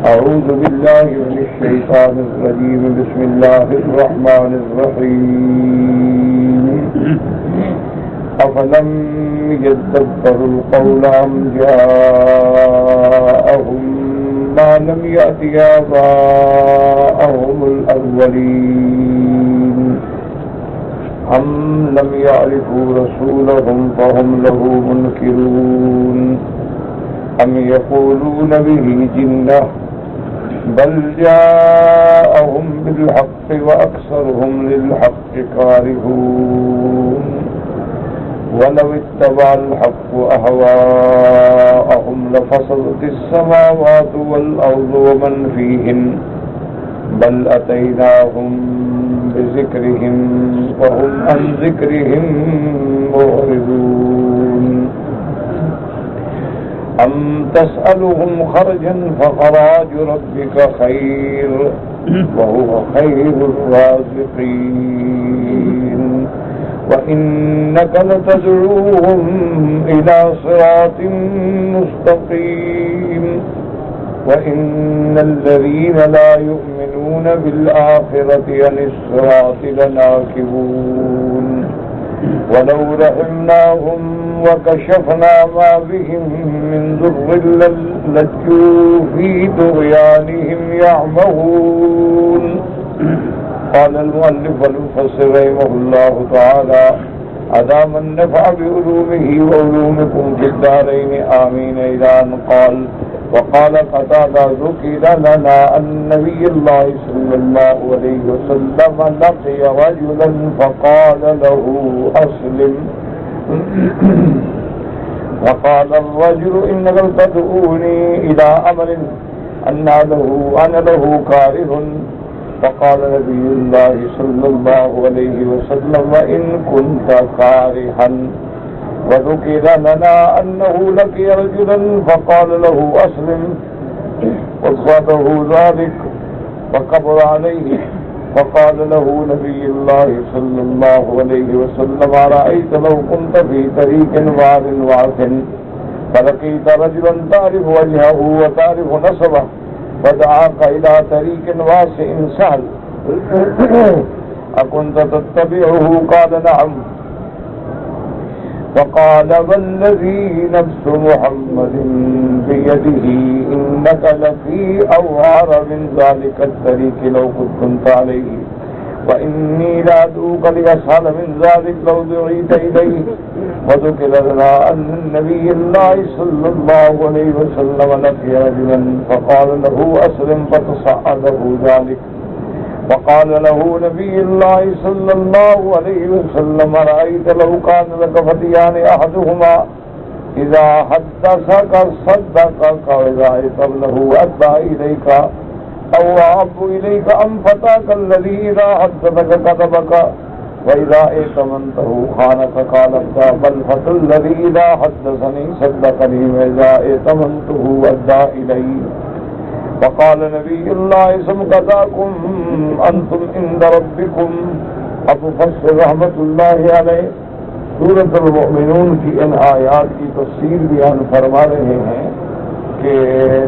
أعوذ بالله من الشيطان الرجيم. بسم الله الرحمن الرحيم. أفلم يدبروا القول أم جاءهم ما لم يأت آباءهم الأولين أم لم يعرفوا رسولهم فهم له منكرون أم يقولون به جنة بل جاءهم بالحق وأكثرهم للحق كارهون ولو اتبع الحق أهواءهم لفسدت السماوات والأرض ومن فيهن بل أتيناهم بذكرهم وهم عن ذكرهم معرضون أم تسألهم خرجا فخراج ربك خير وهو خير الرازقين وإنك لتدعوهم إلى صراط مستقيم وإن الذين لا يؤمنون بالآخرة عن الصراط لناكبون ولو رحمناهم وكشفنا ما بهم من ضر لجوا في طغيانهم يعمهون. قال المؤلف المفسر رحمه الله تعالى أدام النفع بعلومه وعلومكم في الدارين آمين. إلى أن قال وقال قتادة ذكر لنا أن نبي الله صلى الله عليه وسلم لقي رجلا فقال له أسلم فقال الرجل إنك تدعوني إلى أمر أنا له كاره فقال نبي الله صلى الله عليه وسلم إن كنت كارها. وذكر لنا أنه لقي رجلا فقال له أسلم وصاده ذلك فكبر عليه فقال له نبي الله صلى الله عليه وسلم أرأيت لو كنت في طريق واد وعث فلقيت رجلا تعرف وجهه وتعرف نسبه فدعاك إلى طريق واسع سهل أكنت تتبعه؟ قال نعم. فقال والذي نفس محمد بيده إنك لفي أوعر من ذلك الطريق لو كنت عليه وإني لأدعوك لأسهل من ذلك لو دعيت إليه. وذكر لنا أن النبي الله صلى الله عليه وسلم لقي رجلا فقال له أسلم فتصعده ذلك. فقال له نبي الله صلى الله عليه وسلم رأيت لو كان لك فتيان أحدهما إذا حدثك صدقك وإذا له أدى إليك أو أحب إليك أم فتاك الذي إذا حدثك كذبك وإذا ائتمنته خانك. قال بل فتى الذي إذا حدثني صدقني وإذا ائتمنته أدى إلي. فقال نبي الله سمكتاكم أنتم عند ربكم. ابو رحمت اللہ علیہ سورۃ المؤمنون کی ان آیات کی تفسیر بیان فرما رہے ہیں کہ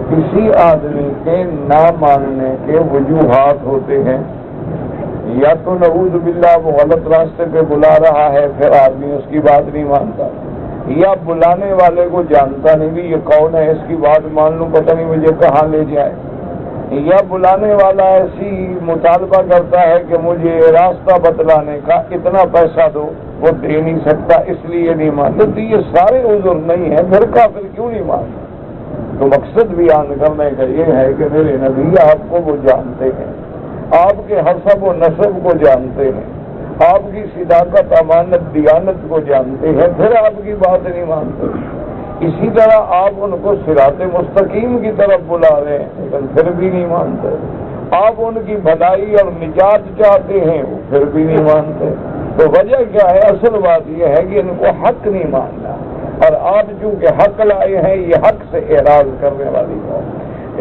کسی آدمی کے نہ ماننے کے وجوہات ہوتے ہیں. یا تو نعوذ باللہ وہ غلط راستے پہ بلا رہا ہے پھر آدمی اس کی بات نہیں مانتا, یا بلانے والے کو جانتا نہیں بھی یہ کون ہے, اس کی بات مان لوں پتہ نہیں مجھے کہاں لے جائے, یا بلانے والا ایسی مطالبہ کرتا ہے کہ مجھے راستہ بتلانے کا اتنا پیسہ دو, وہ دے نہیں سکتا اس لیے نہیں مانتا. تو یہ سارے عذر نہیں ہیں, پھر کافر کیوں نہیں مانتا؟ تو مقصد بیان کرنے کا یہ ہے کہ میرے نبی آپ کو وہ جانتے ہیں, آپ کے حسب و نسب کو جانتے ہیں, آپ کی صداقت امانت دیانت کو جانتے ہیں, پھر آپ کی بات نہیں مانتے. اسی طرح آپ ان کو صراط مستقیم کی طرف بلا رہے ہیں لیکن پھر بھی نہیں مانتے. آپ ان کی بھلائی اور نجات چاہتے ہیں وہ پھر بھی نہیں مانتے. تو وجہ کیا ہے؟ اصل بات یہ ہے کہ ان کو حق نہیں ماننا, اور آپ چونکہ حق لائے ہیں یہ حق سے اعراض کرنے والی بات.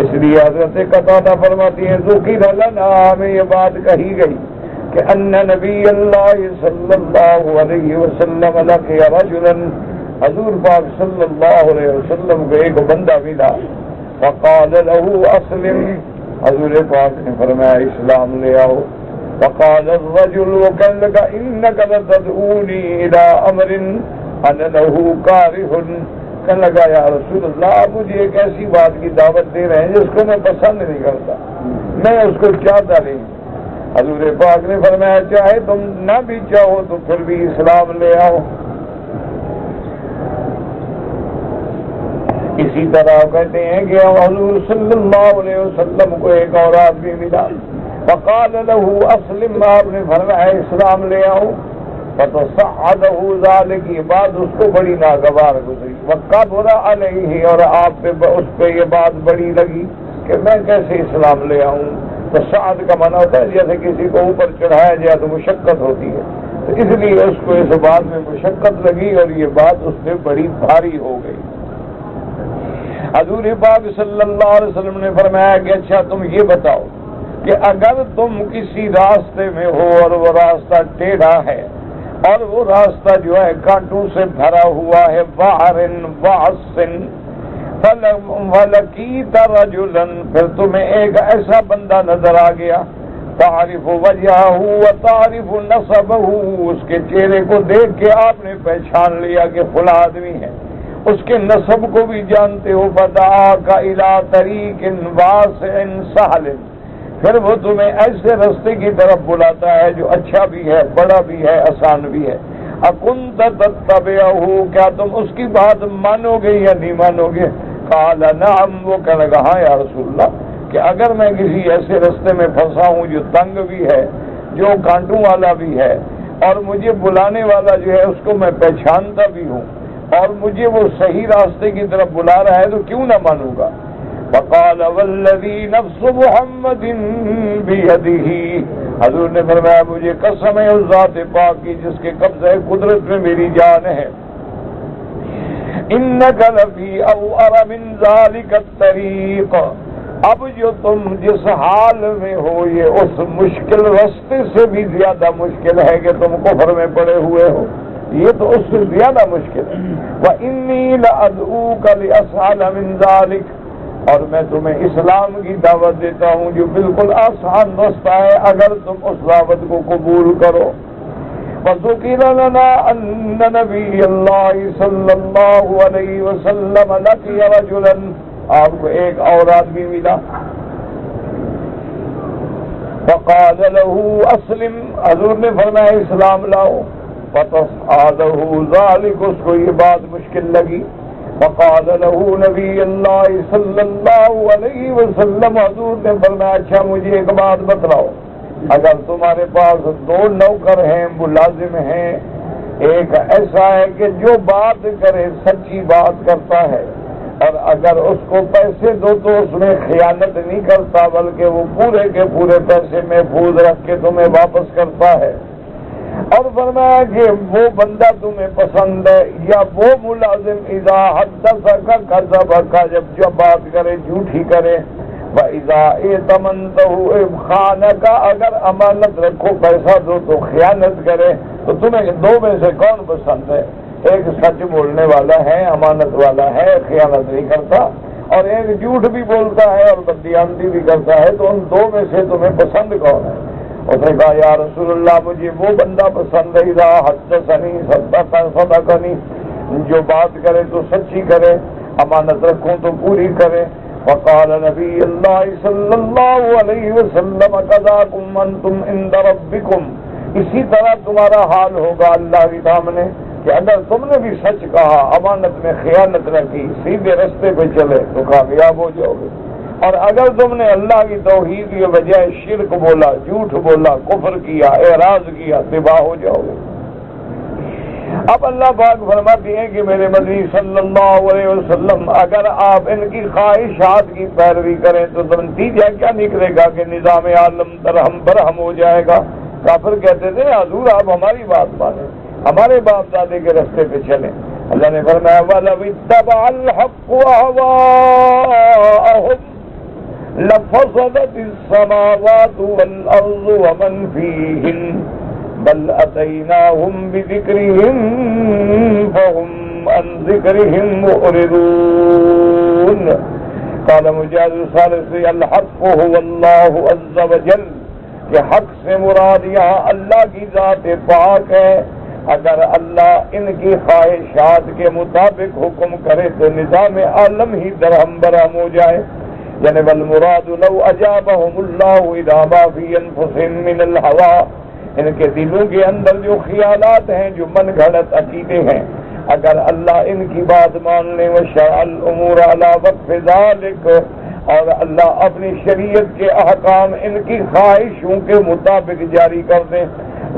اس لیے حضرت قتادہ فرماتی ہیں ذکر لنا, ہمیں یہ بات کہی گئی کہ ان نبی اللہ صلی اللہ علیہ وسلم لقی رجلا, حضور پاک صلی اللہ علیہ وسلم کو ایک بندہ ملا فقال له اسلم، حضور پاک نے فرمایا اسلام لے آؤ. فقال الرجل، وہ کہنے لگا انک لتدعونی الی امر انا له کارہ، کہنے لگا یا رسول اللہ آپ مجھے ایک ایسی بات کی دعوت دے رہے ہیں جس کو میں پسند نہیں کرتا، میں اس کو چاہتا نہیں. حضور پاک نے فرمایا چاہے تم نہ بھی چاہو تو پھر بھی اسلام لے آؤ. اسی طرح کہتے ہیں کہ حضور صلی اللہ علیہ وسلم کو ایک اور آدمی ملا، فقال له اسلم، آپ نے فرمایا اسلام لے آؤ. فتصعده ذلك، یہ بات اس کو بڑی ناگوار گزری. وقبر علیہ، اور آپ پہ اس پہ یہ بات بڑی لگی کہ میں کیسے اسلام لے آؤں. تو سعد کا معنی ہوتا ہے جیسے کسی کو اوپر چڑھایا جائے تو مشقت ہوتی ہے، تو اس لیے اس کو اس بات میں مشقت لگی اور یہ بات اس پہ بڑی بھاری ہو گئی. حضور پاک صلی اللہ علیہ وسلم نے فرمایا کہ اچھا تم یہ بتاؤ کہ اگر تم کسی راستے میں ہو اور وہ راستہ ٹیڑھا ہے اور وہ راستہ جو ہے کانٹوں سے بھرا ہوا ہے، وعرن وعصن، فلقیت رجلا، پھر تمہیں ایک ایسا بندہ نظر آ گیا، تعرف وجہہ وتعرف نسبہ، اس کے چہرے کو دیکھ کے آپ نے پہچان لیا کہ فلاں آدمی ہے، اس کے نسب کو بھی جانتے ہو. فدعاک الی طریق واسع سہل، پھر وہ تمہیں ایسے راستے کی طرف بلاتا ہے جو اچھا بھی ہے، بڑا بھی ہے، آسان بھی ہے. اکنت تتبعہ، کیا تم اس کی بات مانو گے یا نہیں مانو گے؟ قال نعم، وہ کہنے لگا ہاں یا رسول اللہ، کہ اگر میں کسی ایسے راستے میں پھنسا ہوں جو تنگ بھی ہے، جو کانٹوں والا بھی ہے، اور مجھے بلانے والا جو ہے اس کو میں پہچانتا بھی ہوں اور مجھے وہ صحیح راستے کی طرف بلا رہا ہے تو کیوں نہ مانوں گا. فقال والذی نفس محمد بیدہ، حضور نے فرمایا مجھے قسم ہے اس ذات پاک کی جس کے قبضہ قدرت میں میری جان ہے، انک لفی اوعر من ذلک الطریق، اب جو تم جس حال میں ہو یہ اس مشکل راستے سے بھی زیادہ مشکل ہے کہ تم کفر میں پڑے ہوئے ہو، یہ تو اس سے زیادہ مشکل ہے. وَإِنِّي لَأَدْعُوكَ لِأَسْهَلَ مِنْ ذَلِكَ، اور میں تمہیں اسلام کی دعوت دیتا ہوں جو بالکل آسان راستہ ہے اگر تم اس دعوت کو قبول کرو. وَذُكِرَ لَنَا أَنَّ نَبِيَّ اللَّهِ صلی اللہ علیہ وسلم لَقِيَ رَجُلًا، آپ کو ایک اور آدمی ملا، فقال له اسلم، حضور نے فرمایا اسلام لاؤ. فتصعده ذلك، اس کو یہ بات مشکل لگی. فقال له نبی اللہ صلی اللہ علیہ وسلم، حضور نے فرمایا اچھا مجھے ایک بات بتلاؤ، اگر تمہارے پاس دو نوکر ہیں، ملازم ہیں، ایک ایسا ہے کہ جو بات کرے سچی بات کرتا ہے اور اگر اس کو پیسے دو تو اس میں خیانت نہیں کرتا بلکہ وہ پورے کے پورے پیسے محفوظ رکھ کے تمہیں واپس کرتا ہے، اور فرمایا کہ وہ بندہ تمہیں پسند ہے، یا وہ ملازم اذا حدثک کذبک، جب بات کرے جھوٹی کرے، وَإِذَا ائْتَمَنْتَهُ خَانَكَ، اگر امانت رکھو پیسہ دو تو خیانت کرے. تو تمہیں دو میں سے کون پسند ہے؟ ایک سچ بولنے والا ہے، امانت والا ہے، خیانت نہیں کرتا، اور ایک جھوٹ بھی بولتا ہے اور بددیانتی بھی کرتا ہے، تو ان دو میں سے تمہیں پسند کون ہے؟ اس نے کہا یا رسول اللہ مجھے وہ بندہ پسند ہے اذا حدثنی صدقنی، جو بات کرے تو سچی کرے، امانت رکھوں تو پوری کرے. وقال نبی اللہ صلی اللہ علیہ وسلم کذاکم انتم عند ربکم، اسی طرح تمہارا حال ہوگا اللہ کے سامنے کہ اگر تم نے بھی سچ کہا، امانت میں خیانت نہ کی، سیدھے رستے پہ چلے تو کامیاب ہو جاؤ گے، اور اگر تم نے اللہ کی توحید کے بجائے شرک بولا، جھوٹ بولا، کفر کیا، اعراض کیا، تباہ ہو جاؤ گے. اب اللہ پاک فرماتے ہیں کہ میرے مدنی صلی اللہ علیہ وسلم اگر آپ ان کی خواہشات کی پیروی کریں تو نتیجہ کیا نکلے گا کہ نظام عالم درہم برہم ہو جائے گا. کافر کہتے تھے حضور آپ ہماری بات مانیں، ہمارے باپ دادے کے راستے پہ چلیں. اللہ نے فرمایا وَلَوِ اتَّبَعَ الْحَقُّ أَهْوَاءَهُمْ لَفَسَدَتِ السَّمَاوَاتُ وَالْأَرْضُ وَمَنْ فِيهِنَّ بل اتیناہم بذکرہم فہم عن ذکرہم معرضون. قال مجاہد الثالث الحق هو اللہ عز وجل، کہ حق سے مراد یہاں اللہ کی ذات پاک ہے۔ اگر اللہ ان کی خواہشات کے مطابق حکم کرے تو نظام عالم ہی درہم برہم ہو جائے۔ یعنی والمراد لو اجابهم اللہ اذا ما فی انفسهم من الہوا، ان کے دلوں کے اندر جو خیالات ہیں، جو من گھڑت عقیدے ہیں، اگر اللہ ان کی بات مان لے وشرع الامور علی وقف ذلک، اور اللہ اپنی شریعت کے احکام ان کی خواہشوں کے مطابق جاری کر دیں،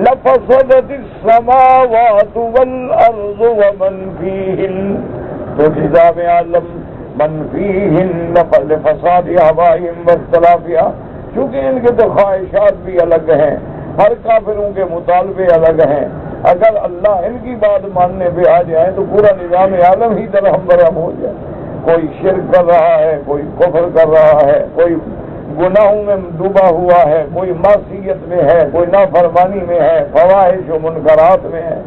لفسدت السماوات والارض ومن فیہن، تو نظام عالم من فیہن لفساد اہوائہم واختلافها، چونکہ ان کے تو خواہشات بھی الگ ہیں، ہر کافروں کے مطالبے الگ ہیں، اگر اللہ ان کی بات ماننے پہ آ جائے تو پورا نظام عالم ہی درہم برہم ہو جائے۔ کوئی شرک کر رہا ہے، کوئی کفر کر رہا ہے، کوئی گناہوں میں ڈوبا ہوا ہے، کوئی معصیت میں ہے، کوئی نافرمانی میں ہے، فواحش و منکرات میں ہے۔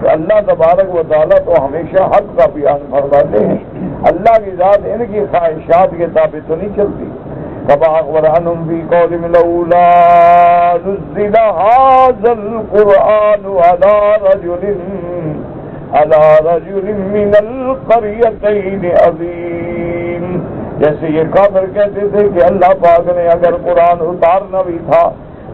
تو اللہ تبارک و تعالیٰ تو ہمیشہ حق کا بیان فرماتے ہیں، اللہ کی ذات ان کی خواہشات کے تابع تو نہیں چلتی۔ كما أخبر عنهم في قولهم لولا نزل هذا القرآن على رجل من القريتين عظيم، جیسے یہ کافر کہتے تھے کہ اللہ پاک نے اگر قرآن اتارنا بھی تھا،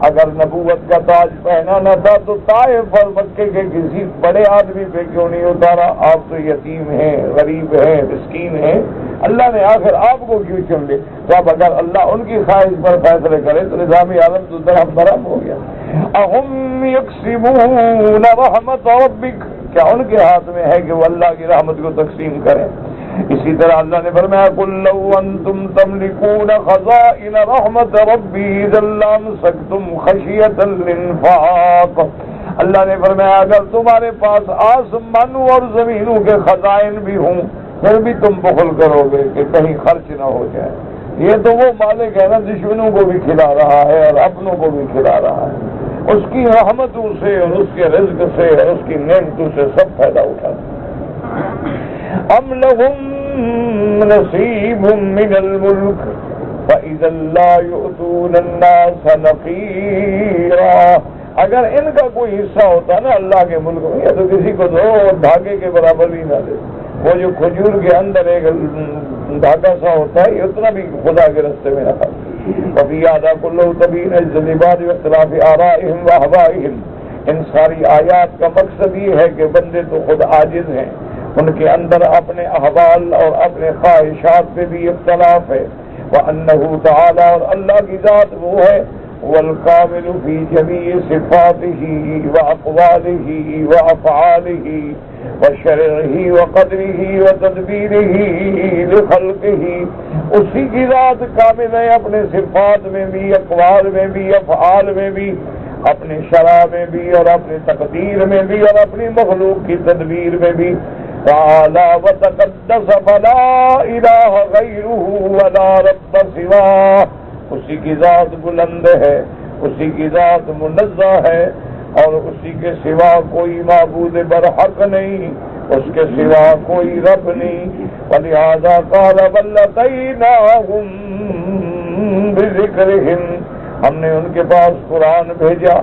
اگر نبوت کا تاج پہنانا تھا تو طائف اور مکے کے کسی بڑے آدمی پہ کیوں نہیں اتارا؟ آپ تو یتیم ہیں، غریب ہیں، مسکین ہیں، اللہ نے آخر آپ کو کیوں چن لے؟ تو اب اگر اللہ ان کی خواہش پر فیصلے کرے تو نظام عالم تو درہم برہم ہو گیا۔ اہم یقسمون رحمت ربک، کیا ان کے ہاتھ میں ہے کہ وہ اللہ کی رحمت کو تقسیم کریں؟ اسی طرح اللہ نے فرمایا قل لو انتم تملکون خزائن رحمت ربی اذا لامسکتم خشیۃ الانفاق، اللہ نے فرمایا اگر تمہارے پاس آسمانوں اور زمینوں کے خزائن بھی ہوں پھر بھی تم بخل کرو گے کہ کہیں خرچ نہ ہو جائے۔ یہ تو وہ مالک ہے نا، دشمنوں کو بھی کھلا رہا ہے اور اپنوں کو بھی کھلا رہا ہے، اس کی رحمتوں سے اور اس کے رزق سے اور اس کی نعمتوں سے سب فائدہ اٹھاتے۔ ام لهم نصیب من الملک فاذا لا يؤتون الناس نقیرا، اگر ان کا کوئی حصہ ہوتا نا اللہ کے ملک میں، یا تو کسی کو دو دھاگے کے برابر بھی نہ دے۔ وہ جو کھجور کے اندر ایک دھاگا سا ہوتا ہے، یہ اتنا بھی خدا کے راستے میں رکھا۔ کبھی آدھا کلو کبھی نجباد اختلاف آرائہم و احوائہم، ان ساری آیات کا مقصد یہ ہے کہ بندے تو خود عاجز ہیں، ان کے اندر اپنے احوال اور اپنے خواہشات پہ بھی اختلاف ہے۔ وَأَنَّهُ تَعَالَى، اور اللہ کی ذات وہ ہے وَالْكَامِلُ فِي جَمِيعِ صِفَاتِهِ وَأَقْوَالِهِ وَأَفْعَالِهِ وَشَرْعِهِ وَقَدْرِهِ وَتَدْبِيرِهِ لِخَلْقِهِ، اسی کی ذات کامل ہے اپنے صفات میں بھی، اقوال میں بھی، افعال میں بھی، اپنے شرع میں بھی اور اپنی تقدیر میں بھی اور اپنی مخلوق کی تدبیر میں بھی۔ تعالی وتقدس فلا الہ غیرہ ولا رب سواہ، اسی کی ذات بلند ہے، اسی کی ذات منزہ ہے اور اسی کے سوا کوئی معبود برحق نہیں، اس کے سوا کوئی رب نہیں۔ ولہذا قال بل اتیناہم بذکرہم، ہم نے ان کے پاس قرآن بھیجا،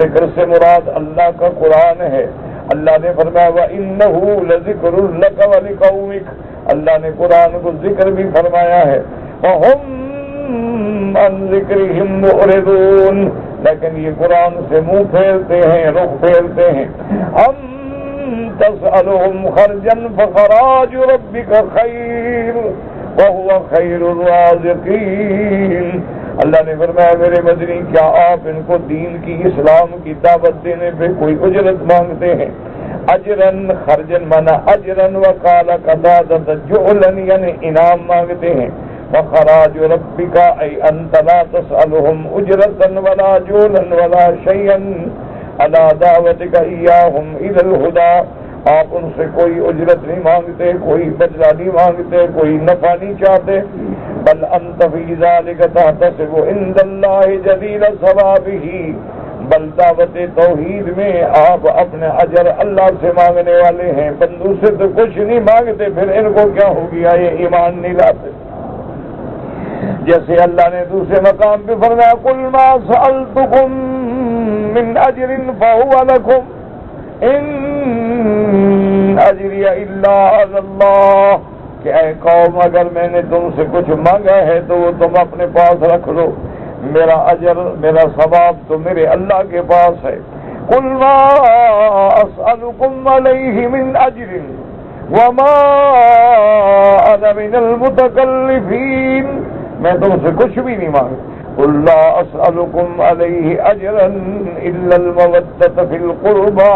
ذکر سے مراد اللہ کا قرآن ہے۔ اللہ نے فرمایا وَإِنَّهُ لَذِكْرٌ لَكَ وَلِقَوْمِكَ، اللہ نے قرآن کو ذکر بھی فرمایا ہے۔ وَهُمْ عَنْ ذِكْرِهِمْ مُعْرِضُونَ، لیکن یہ قرآن سے منہ پھیرتے ہیں، رخ پھیرتے ہیں۔ ہم تسألهم خرجا فخراج ربك خیر وهو خیر الرازقین، اللہ نے فرمایا میرے مدنی کیا آپ ان کو دین کی اسلام کی دعوت دینے پہ کوئی اجرت مانگتے ہیں؟ اجرن خرجن مانا اجرن وقال قدادت جعلن، یعنی انعام مانگتے ہیں۔ وخراج ربک ای انت لا تسألهم اجرتا ولا جولا ولا شیئا علی دعوتک ایاہم الی الہدی، آپ ان سے کوئی اجرت نہیں مانگتے، کوئی بدلہ نہیں مانگتے، کوئی نفع نہیں چاہتے۔ بل انت فی ذلک تحتسب عند اللہ جلیل ثوابہ، بل دعوت توحید میں آپ اپنے اجر اللہ سے مانگنے والے ہیں، بندوں سے تو کچھ نہیں مانگتے، پھر ان کو کیا ہو گیا یہ ایمان نہیں لاتے۔ جیسے اللہ نے دوسرے مقام پہ فرمایا قل ما سألتکم من اجر فهو لکم ان اجری الا علی اللہ، کہ اے قوم اگر میں نے تم سے کچھ مانگا ہے تو وہ تم اپنے پاس رکھ لو، میرا اجر میرا ثواب تو میرے اللہ کے پاس ہے۔ قل ما اسألکم علیہ من اجر وما انا من المتکلفین، میں تم سے کچھ بھی نہیں مانگتا۔ قل لا اسألکم علیہ اجرا الا المودۃ فی القربى،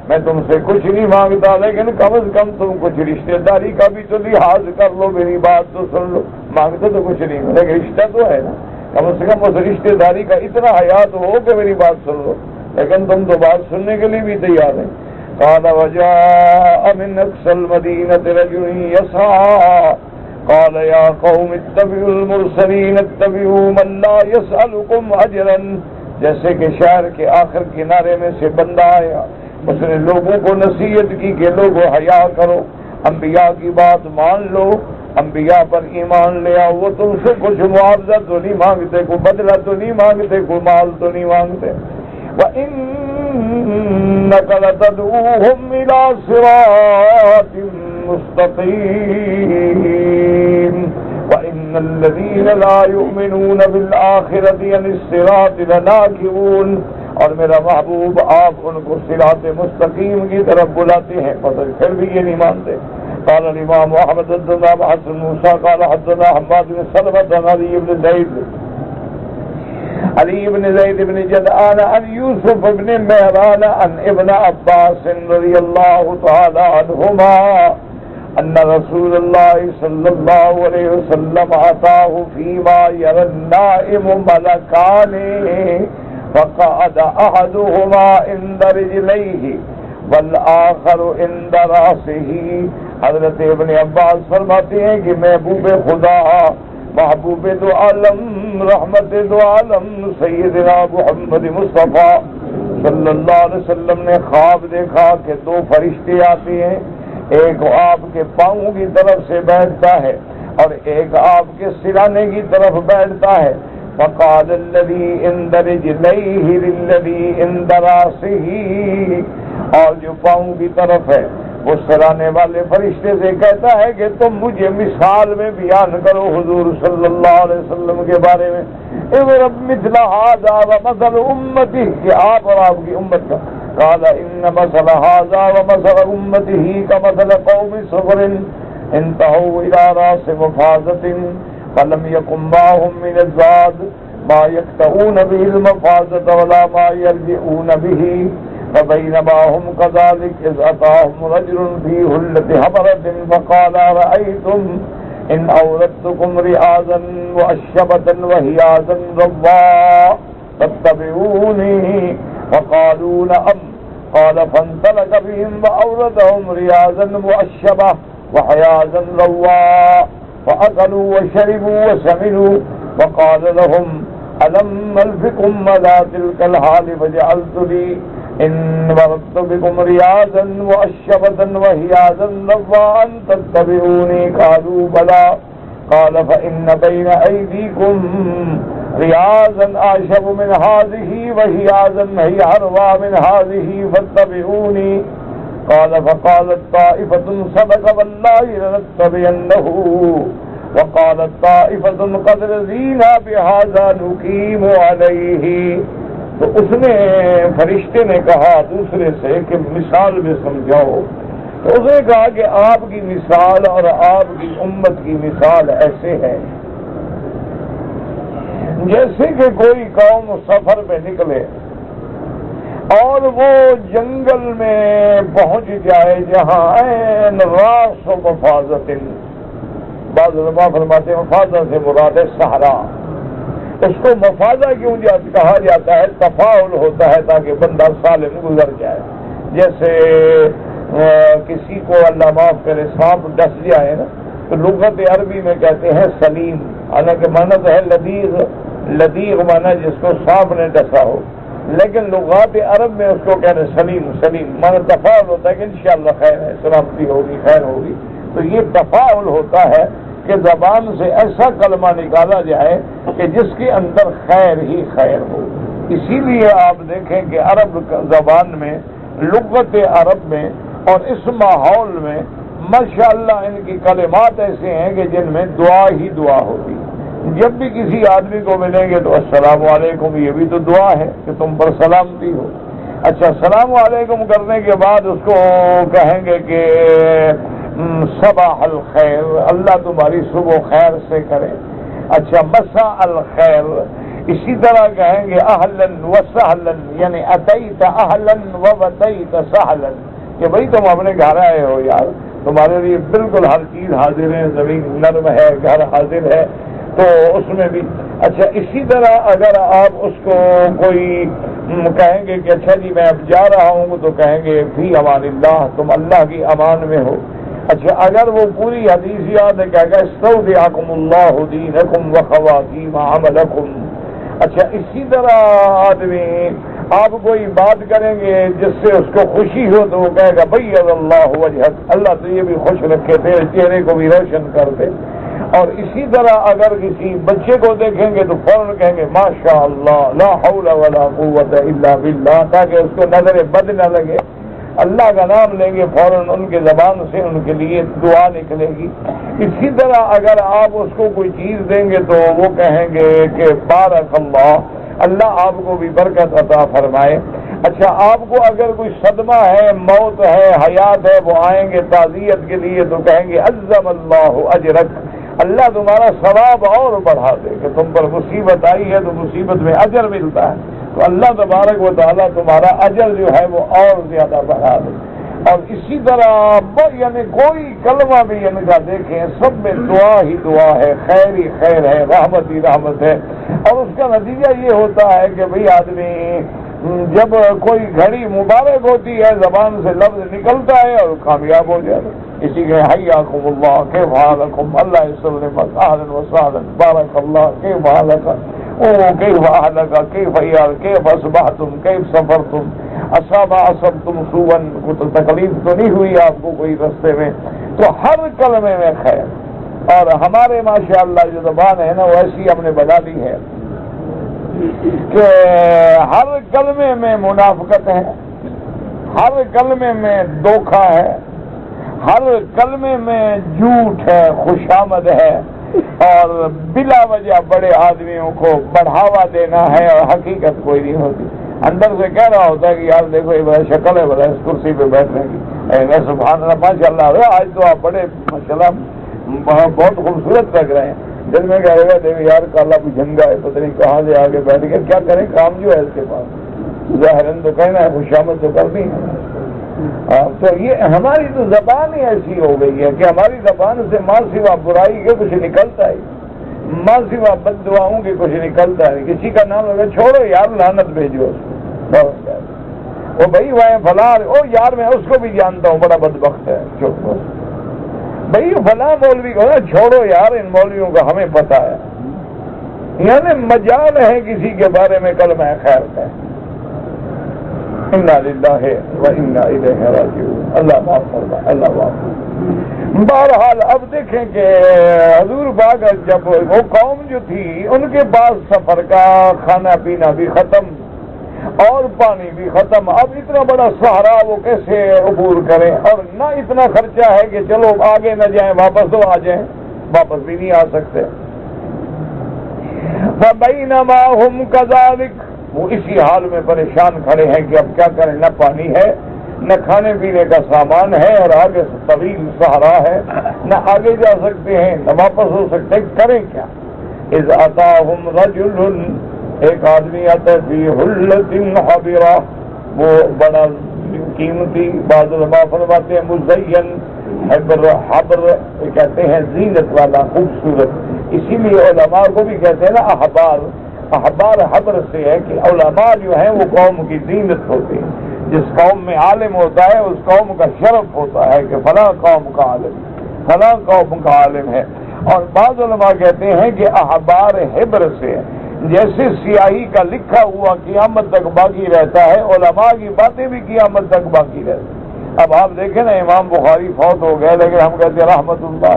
میں تم سے کچھ نہیں مانگتا لیکن کم از کم تم کچھ رشتہ داری کا بھی تو لحاظ کر لو، میری بات تو سن لو۔ مانگتے تو کچھ نہیں لیکن رشتہ تو ہے نا، کم سے کم اس رشتہ داری کا اتنا حیا تو ہو کہ میری بات سن لو، لیکن تم تو بات سننے کے لیے بھی تیار ہیں۔ قال وجاء من اقصى المدينة رجل يسعى قال يا قوم اتبعوا المرسلين اتبعوا من لا يسألكم اجرا، جیسے کہ شہر کے آخر کنارے میں سے بندہ آیا، اس نے لوگوں کو نصیحت کی کہ لوگوں حیا کرو، انبیاء کی بات مان لو، انبیاء پر ایمان لے آؤ، وہ تم سے کچھ معاوضہ تو نہیں مانگتے، کوئی بدلہ تو نہیں مانگتے، کوئی مال تو نہیں مانگتے۔ وَإِنَّكَ لَتَدْعُوهُمْ إِلَى صِرَاطٍ مُسْتَقِيمٍ وَإِنَّ الَّذِينَ لَا يُؤْمِنُونَ بِالْآخِرَةِ عَنِ الصِّرَاطِ لَنَاكِبُونَ، اور میرا محبوب آپ ان کو صراط مستقیم کی طرف بلاتے ہیں پھر بھی یہ نہیں مانتے۔ قال الامام احمد حدثنا حسن موسى قال حدثنا حماد بن سلمة عن علي بن زيد بن جدعان عن يوسف بن مهران عن ابن عباس رضي الله تعالى عنهما أن رسول الله صلى الله عليه وسلم أتاه فيما يرى النائم ملكان فقعد أحدهما عند رجليه والآخر عند رأسه۔ حضرت ابن عباس فرماتے ہیں کہ محبوب خدا، محبوب دو عالم، رحمت دو عالم سیدنا محمد مصطفیٰ صلی اللہ علیہ وسلم نے خواب دیکھا کہ دو فرشتے آتے ہیں، ایک آپ کے پاؤں کی طرف سے بیٹھتا ہے اور ایک آپ کے سرانے کی طرف بیٹھتا ہے۔ فقال الذي عند رجليه للذي عند راسه، اور جو پاؤں کی طرف ہے وہ سرانے والے فرشتے سے کہتا ہے کہ تم مجھے مثال میں بیان کرو حضور صلی اللہ علیہ وسلم کے بارے میں، اضرب مثل هذا ومثل امتی، کہ آپ اور آپ کی امت کا۔ قال ان مثل هذا ومثل امته كمثل قوم صفر انتهوا الى راس مفازة فلم يكن معهم من الزاد ما يقطعون به المفازة ولا ما يرجعون به فبينما هم كذلك إذ أتاهم رجل في هلة حبرة فقال رأيتم إن أوردتكم رياضا وأشبة وهياضا روا فاتبعوني فقالوا نعم قال فانطلق بهم وأوردهم رياضا وأشبة وحياضا روا فأكلوا وشربوا وسمنوا وقال لهم ألم ألفكم على تلك الحال فجعلت لي إن وردت بكم رياضا وأشبة وهياضا روا أن تتبعوني قالوا بلى قال فإن بين أيديكم رياضا أعشب من هذه وهياضا هي أروى من هذه فاتبعوني قال فقالت طائفة صدق والله لنتبعنه وقالت طائفة قد رضينا بهذا نقيم عليه۔ تو اس نے فرشتے نے کہا دوسرے سے کہ مثال میں سمجھاؤ، تو اس نے کہا کہ آپ کی مثال اور آپ کی امت کی مثال ایسے ہے جیسے کہ کوئی قوم سفر پہ نکلے اور وہ جنگل میں پہنچ جائے جہاں عین راس و مفازت، بعض علماء فرماتے ہیں مفازہ سے مراد ہے صحرا۔ اس کو مفازہ کیوں کہا جاتا ہے؟ تفاعل ہوتا ہے تاکہ بندہ سالم گزر جائے۔ جیسے کسی کو اللہ معاف کرے سانپ ڈس جائے نا تو لغت عربی میں کہتے ہیں سلیم، حالانکہ معنی تو ہے لدیغ، لدیغ معنی جس کو سانپ نے ڈسا ہو، لیکن لغات عرب میں اس کو کہتے ہیں سلیم، سلیم معنی تفاعل ہوتا ہے کہ انشاءاللہ خیر ہے، سلامتی ہوگی، خیر ہوگی۔ تو یہ تفاعل ہوتا ہے کہ زبان سے ایسا کلمہ نکالا جائے کہ جس کے اندر خیر ہی خیر ہو. اسی لیے آپ دیکھیں کہ عرب زبان میں، لغت عرب میں اور اس ماحول میں ماشاءاللہ ان کی کلمات ایسے ہیں کہ جن میں دعا ہی دعا ہوتی ہے. جب بھی کسی آدمی کو ملیں گے تو السلام علیکم، یہ بھی تو دعا ہے کہ تم پر سلامتی ہو. اچھا، السلام علیکم کرنے کے بعد اس کو کہیں گے کہ صباح الخیر، اللہ تمہاری صبح خیر سے کرے. اچھا، مساء الخیر، اسی طرح کہیں گے اہلن و سہلن، یعنی اتیت اہلن و وتیت سہلن، کہ بھئی تم اپنے گھر آئے ہو یار، تمہارے لیے بالکل ہر چیز حاضر ہے، زمین نرم ہے، گھر حاضر ہے، تو اس میں بھی. اچھا، اسی طرح اگر آپ اس کو کوئی کہیں گے کہ اچھا جی میں اب جا رہا ہوں، تو کہیں گے فی امان اللہ، تم اللہ کی امان میں ہو. اچھا، اگر وہ پوری حدیث یاد ہے کہ استودعکم اللہ دینکم وخواتیم عملکم. اچھا، اسی طرح آدمی آپ کوئی بات کریں گے جس سے اس کو خوشی ہو تو وہ کہے گا بیض اللہ وجہک، اللہ تو یہ بھی خوش رکھے، تیرے چہرے کو بھی روشن کر دے. اور اسی طرح اگر کسی بچے کو دیکھیں گے تو فوراً کہیں گے ماشاء اللہ لا حول ولا قوت الا باللہ، تاکہ اس کو نظر بد نہ لگے. اللہ کا نام لیں گے فوراً ان کے زبان سے ان کے لیے دعا نکلے گی. اسی طرح اگر آپ اس کو کوئی چیز دیں گے تو وہ کہیں گے کہ بارک اللہ، اللہ آپ کو بھی برکت عطا فرمائے. اچھا، آپ کو اگر کوئی صدمہ ہے، موت ہے، حیات ہے، وہ آئیں گے تعزیت کے لیے تو کہیں گے عظم اللہ اجرک، اللہ تمہارا ثواب اور بڑھا دے، کہ تم پر مصیبت آئی ہے تو مصیبت میں اجر ملتا ہے، تو اللہ تبارک و تعالیٰ تمہارا اجر جو ہے وہ اور زیادہ بڑھا دے. اور اسی طرح یعنی کوئی کلمہ بھی ان کا دیکھیں سب میں دعا ہی دعا ہے، خیر ہی خیر ہے، رحمت ہی رحمت ہے. اور اس کا نتیجہ یہ ہوتا ہے کہ بھئی آدمی جب کوئی گھڑی مبارک ہوتی ہے زبان سے لفظ نکلتا ہے اور کامیاب ہو جاتا ہے. اسی کے حیاکم اللہ کیف حالکم، اللہ یسلمک، اہلا و سہلا، بارک اللہ کیف حالک، کیف اہلک، کیف عیال، کیف اصبحتم، کیف سفرتم، اصبتم سوءا، تو تکلیف تو نہیں ہوئی آپ کو کوئی رستے میں. تو ہر کلمے میں خیر. اور ہمارے ماشاءاللہ جو زبان ہے نا وہ ایسی ہم نے بنا لی ہے کہ ہر کلمے میں منافقت ہے، ہر کلمے میں دھوکہ ہے، ہر کلمے میں جھوٹ ہے، خوشامد ہے، اور بلا وجہ بڑے آدمیوں کو بڑھاوا دینا ہے اور حقیقت کوئی نہیں ہوتی. اندر سے کہہ رہا ہوتا ہے کہ یار دیکھو یہ بڑا شکل ہے، بڑا اس کرسی پہ بیٹھنے کی، سبحان اللہ ماشاء اللہ آج تو آپ بڑے ماشاءاللہ بہت خوبصورت لگ رہے ہیں. دل میں کہہ رہے گا دیکھو یار کالا بھی جھنگا ہے، پتہ نہیں کہاں سے آگے بیٹھ گئے، کیا کریں کام جو ہے اس کے پاس، ظاہراً تو کہنا ہے خوشامد تو کرنی ہے. تو یہ ہماری تو زبان ہی ایسی ہو گئی ہے کہ ہماری زبان سے ماں سوا برائی کے کچھ نکلتا ہی، ماں سوا بد دعاؤں کے کچھ نکلتا ہے. کسی کا نام اگر چھوڑو یار لعنت بھیجو اس کو، وہ بھائی وہ فلاں، او یار میں اس کو بھی جانتا ہوں بڑا بدبخت ہے، چپ بھائی فلاں مولوی کو چھوڑو یار، ان مولویوں کا ہمیں پتہ ہے. یعنی مجال ہے کسی کے بارے میں کلمہ خیر کا. انا للہ و انا الیہ راجعون. اللہ معاف فرمائے، اللہ معاف. بہرحال اب دیکھیں کہ حضور پاک جب وہ قوم جو تھی ان کے پاس سفر کا کھانا پینا بھی ختم اور پانی بھی ختم، اب اتنا بڑا صحرا وہ کیسے عبور کریں، اور نہ اتنا خرچہ ہے کہ چلو آگے نہ جائیں واپس تو آ جائیں، واپس بھی نہیں آ سکتے. فبینما ہم کذالک، وہ اسی حال میں پریشان کھڑے ہیں کہ اب کیا کریں، نہ پانی ہے، نہ کھانے پینے کا سامان ہے، اور آگے طویل صحرا ہے، نہ آگے جا سکتے ہیں نہ واپس ہو سکتے، کریں کیا. اذ اتاہم رجل، ایک آدمی آتا ہے فی حلۃ حبرہ، وہ بڑا قیمتی، بعض علماء فرماتے ہیں مزین، حبر کہتے ہیں زینت والا، خوبصورت. اسی لیے علماء کو بھی کہتے ہیں نا احبار. احبار حبر سے ہے کہ علماء جو ہیں وہ قوم کی زینت ہوتے ہیں. جس قوم میں عالم ہوتا ہے اس قوم کا شرف ہوتا ہے کہ فلاں قوم کا عالم، فلاں قوم کا عالم ہے. اور بعض علماء کہتے ہیں کہ احبار حبر سے، جیسے سیاہی کا لکھا ہوا قیامت تک باقی رہتا ہے، علماء کی باتیں بھی قیامت تک باقی رہتی. اب آپ دیکھیں نا امام بخاری فوت ہو گئے لیکن ہم کہتے ہیں رحمت اللہ،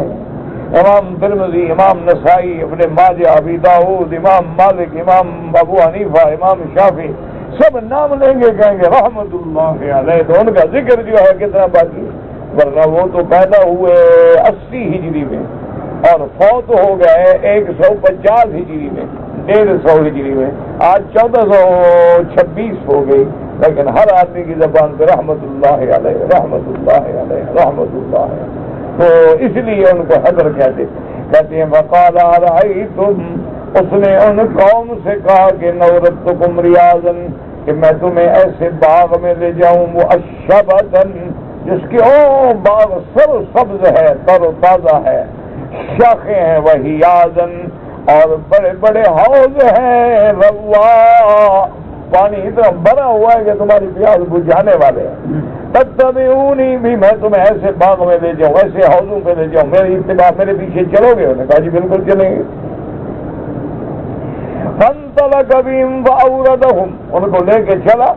امام ترمذی، امام نسائی، ابن ماجہ، ابی داؤد، امام مالک، امام ابو حنیفہ، امام شافعی، سب نام لیں گے، کہیں گے رحمت اللہ علیہ، تو ان کا ذکر جو ہے کتنا باقی، ورنہ وہ تو پیدا ہوئے 80 ہجری میں اور فوت ہو گئے 150 ہجری میں، 150 ہجری میں، آج 1426 ہو گئی، لیکن ہر آدمی کی زبان پہ رحمت اللہ علیہ، رحمت اللہ علیہ، رحمت اللہ علیہ، تو اس لیے ان کو حضر کہتے ہیں وقال ارأیتم، اس نے ان قوم سے کہا کہ نورثکم ریاضا، کہ میں تمہیں ایسے باغ میں لے جاؤں مؤشبۃ، جس کی باغ سر سبز ہے، تر و تازہ ہے، شاخیں ہیں وحیاضن، اور بڑے بڑے حوض ہیں، روا، پانی اتنا بھرا ہوا ہے کہ تمہاری پیاس بجھانے والے ہیں، تتبعونی، بھی میں تمہیں ایسے باغ میں لے جاؤں، ایسے حوضوں پہ لے جاؤں، میری اتباع، میرے پیچھے چلو گے؟ انہوں نے کہا جی بالکل چلیں گے۔ فانطلق بهم فأوردهم، ان کو لے کے چلا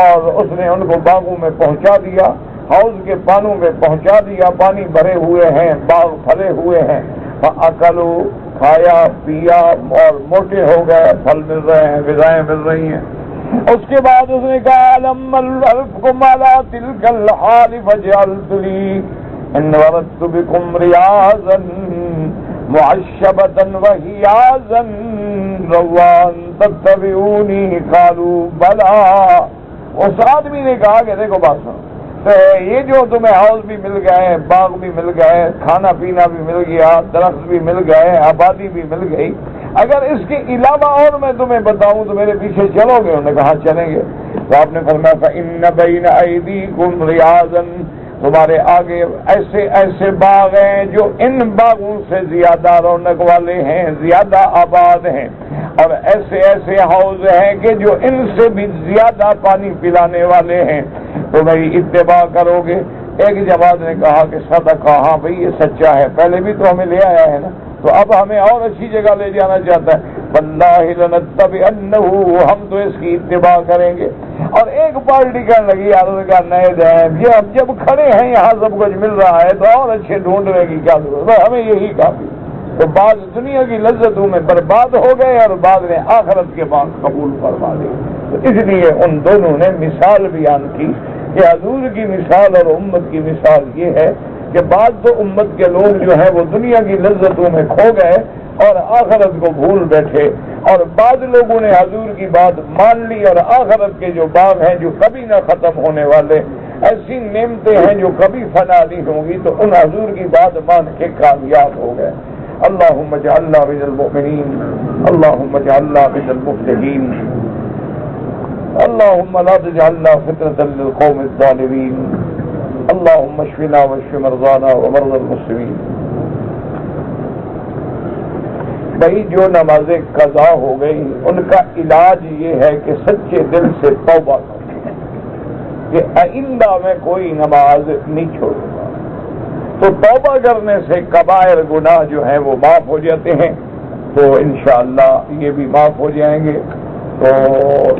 اور اس نے ان کو باغوں میں پہنچا دیا، حوض کے پانوں میں پہنچا دیا، پانی بھرے ہوئے ہیں، باغ پھلے ہوئے ہیں، فأکلوا، کھایا پیا اور موٹے ہو گئے، پھل مل رہے ہیں، غذائیں مل رہی ہیں۔ اس کے بعد اس نے کہا لم الفکم علی تلک الحال فجعلت لی ان وردت بکم ریاضا معشبۃ وحیاضا روان تتبعونی قالوا بلا۔ اس آدمی نے کہا کہ دیکھو بات سنو، تو یہ جو تمہیں حوض بھی مل گئے، باغ بھی مل گئے، کھانا پینا بھی مل گیا، درخت بھی مل گئے، آبادی بھی مل گئی، اگر اس کے علاوہ اور میں تمہیں بتاؤں تو میرے پیچھے چلو گے؟ انہوں نے کہا چلیں گے۔ تو آپ نے فرمایا فإن بین ایدیکم ریاضا، تمہارے آگے ایسے ایسے باغ ہیں جو ان باغوں سے زیادہ رونق والے ہیں، زیادہ آباد ہیں، اور ایسے ایسے حوض ہیں کہ جو ان سے بھی زیادہ پانی پلانے والے ہیں، تو میری اتباع کرو گے؟ ایک جماعت نے کہا کہ صدقہ، ہاں بھئی یہ سچا ہے، پہلے بھی تو ہمیں لے آیا ہے نا، تو اب ہمیں اور اچھی جگہ لے جانا چاہتا ہے، واللہ لنتبعنہ، ہم تو اس کی اتباع کریں گے۔ اور ایک پارٹی کہنے لگی یار کا نئے دین، یہ ہم جب کھڑے ہیں یہاں سب کچھ مل رہا ہے تو اور اچھے ڈھونڈنے کی کیا ضرورت ہے، ہمیں یہی کافی۔ تو بعض دنیا کی لذتوں میں برباد ہو گئے اور بعض نے آخرت کے بعد قبول فرما لی۔ تو اس لیے ان دونوں نے مثال بیان کی کہ حضور کی مثال اور امت کی مثال یہ ہے کہ بعض تو امت کے لوگ جو ہیں وہ دنیا کی لذتوں میں کھو گئے اور آخرت کو بھول بیٹھے، اور بعض لوگوں نے حضور کی بات مان لی اور آخرت کے جو باغ ہیں جو کبھی نہ ختم ہونے والے، ایسی نعمتیں ہیں جو کبھی فنا نہیں ہوں گی، تو ان حضور کی بات مان کے کامیاب ہو گئے۔ اللہم اجعلنا من المؤمنین، اللہم اجعلنا من المفلحین، اللہم لا تجعلنا فتنة للقوم الظالمین، اللہم اشفنا واشف مرضانا ومرضى المسلمین۔ بھائی جو نمازیں قضا ہو گئی ان کا علاج یہ ہے کہ سچے دل سے توبہ کرو کہ آئندہ میں کوئی نماز نہیں چھوڑوں گا، تو توبہ کرنے سے کبائر گناہ جو ہیں وہ معاف ہو جاتے ہیں، تو انشاءاللہ یہ بھی معاف ہو جائیں گے، تو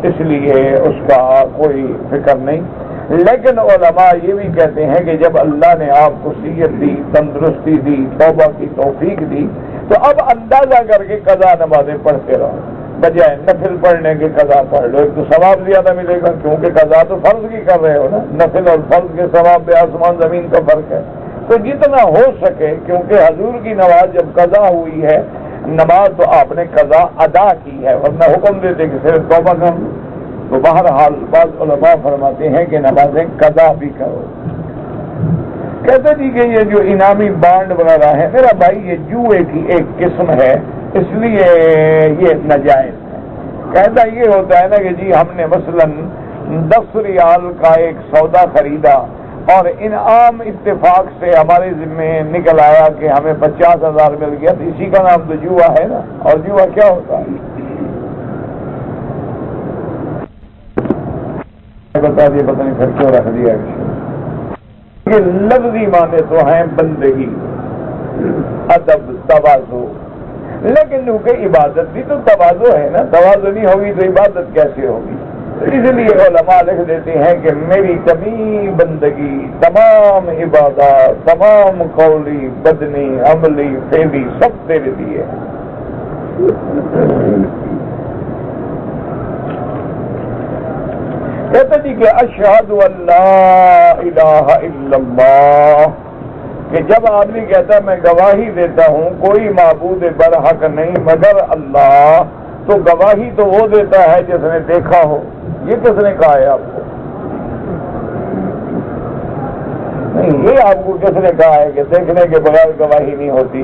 اس لیے اس کا کوئی فکر نہیں۔ لیکن علماء یہ بھی کہتے ہیں کہ جب اللہ نے آپ کو صحت دی، تندرستی دی، توبہ کی توفیق دی، تو اب اندازہ کر کے قضا نمازیں پڑھتے رہو، بجائے نفل پڑھنے کے قضا پڑھ لو، ایک تو ثواب زیادہ ملے گا، کیونکہ قضا تو فرض کی کر رہے ہو نا، نفل اور فرض کے ثواب پہ آسمان زمین کا فرق ہے۔ تو جتنا ہو سکے، کیونکہ حضور کی نماز جب قضا ہوئی ہے، نماز تو آپ نے قضا ادا کی ہے، ورنہ حکم دیتے کہ صرف توبہ کر لو۔ تو بہرحال بعض علماء فرماتے ہیں کہ نمازیں قضا بھی کرو۔ کہتے جی کہ یہ جو انعامی بانڈ وغیرہ ہے، میرا بھائی یہ جوئے کی ایک قسم ہے، اس لیے یہ ناجائز ہے۔ کہتا یہ ہوتا ہے نا کہ جی ہم نے مثلاً 10 ریال کا ایک سودا خریدا اور انعام اتفاق سے ہمارے ذمے نکل آیا کہ ہمیں 50,000 مل گیا، تو اسی کا نام تو جوا ہے نا۔ اور جوا کیا ہوتا ہے بتا دیے، پتہ نہیں پھر کیوں رکھ دیا۔ یہ لفظی معنی تو ہیں بندگی، ادب، تواضع، لیکن کیونکہ عبادت بھی تو تواضع ہے نا، تواضع نہیں ہوگی تو عبادت کیسے ہوگی؟ اس لیے علماء لکھ دیتے ہیں کہ میری تمام بندگی، تمام عبادات، تمام قولی بدنی عملی فعلی سب تیرے لیے ہے۔ کہتے جی کہ اشہد ان لا الہ الا اللہ، کہ جب آدمی کہتا ہے میں گواہی دیتا ہوں کوئی معبود برحق نہیں مگر اللہ، تو گواہی تو وہ دیتا ہے جس نے دیکھا ہو۔ یہ کس نے کہا ہے آپ کو؟ نہیں، یہ آپ کو کس نے کہا ہے کہ دیکھنے کے بغیر گواہی نہیں ہوتی؟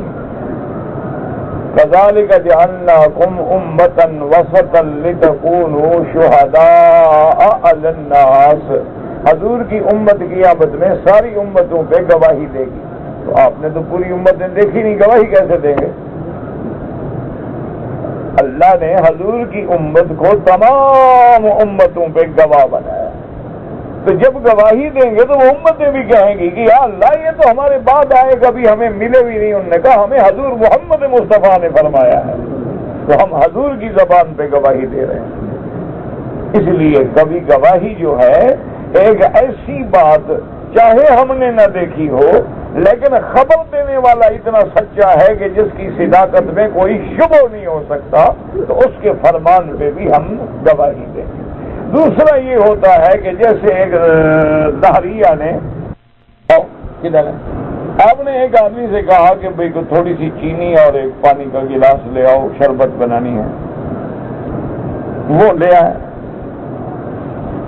كَذَلِكَ جَعَلْنَاكُمْ أُمَّةً وَسَطًا لِتَكُونُوا شُهَدَاءَ عَلَى النَّاسِ، حضور کی امت قیامت میں ساری امتوں پہ گواہی دے گی۔ تو آپ نے تو پوری امتیں دیکھی نہیں، گواہی کیسے دیں گے؟ اللہ نے حضور کی امت کو تمام امتوں پہ گواہ بنایا، تو جب گواہی دیں گے تو وہ امتیں بھی کہیں گی کہ یا اللہ یہ تو ہمارے بعد آئے، کبھی ہمیں ملے بھی نہیں۔ انہوں نے کہا ہمیں حضور محمد مصطفیٰ نے فرمایا ہے، تو ہم حضور کی زبان پہ گواہی دے رہے ہیں۔ اس لیے کبھی گواہی جو ہے ایک ایسی بات، چاہے ہم نے نہ دیکھی ہو، لیکن خبر دینے والا اتنا سچا ہے کہ جس کی صداقت میں کوئی شبہ نہیں ہو سکتا، تو اس کے فرمان پہ بھی ہم گواہی دیں گے۔ دوسرا یہ ہوتا ہے کہ جیسے ایک دہریہ نے، کدھر ہے، آپ نے ایک آدمی سے کہا کہ بھئی کو تھوڑی سی چینی اور ایک پانی کا گلاس لے آؤ، شربت بنانی ہے، وہ لے آئے۔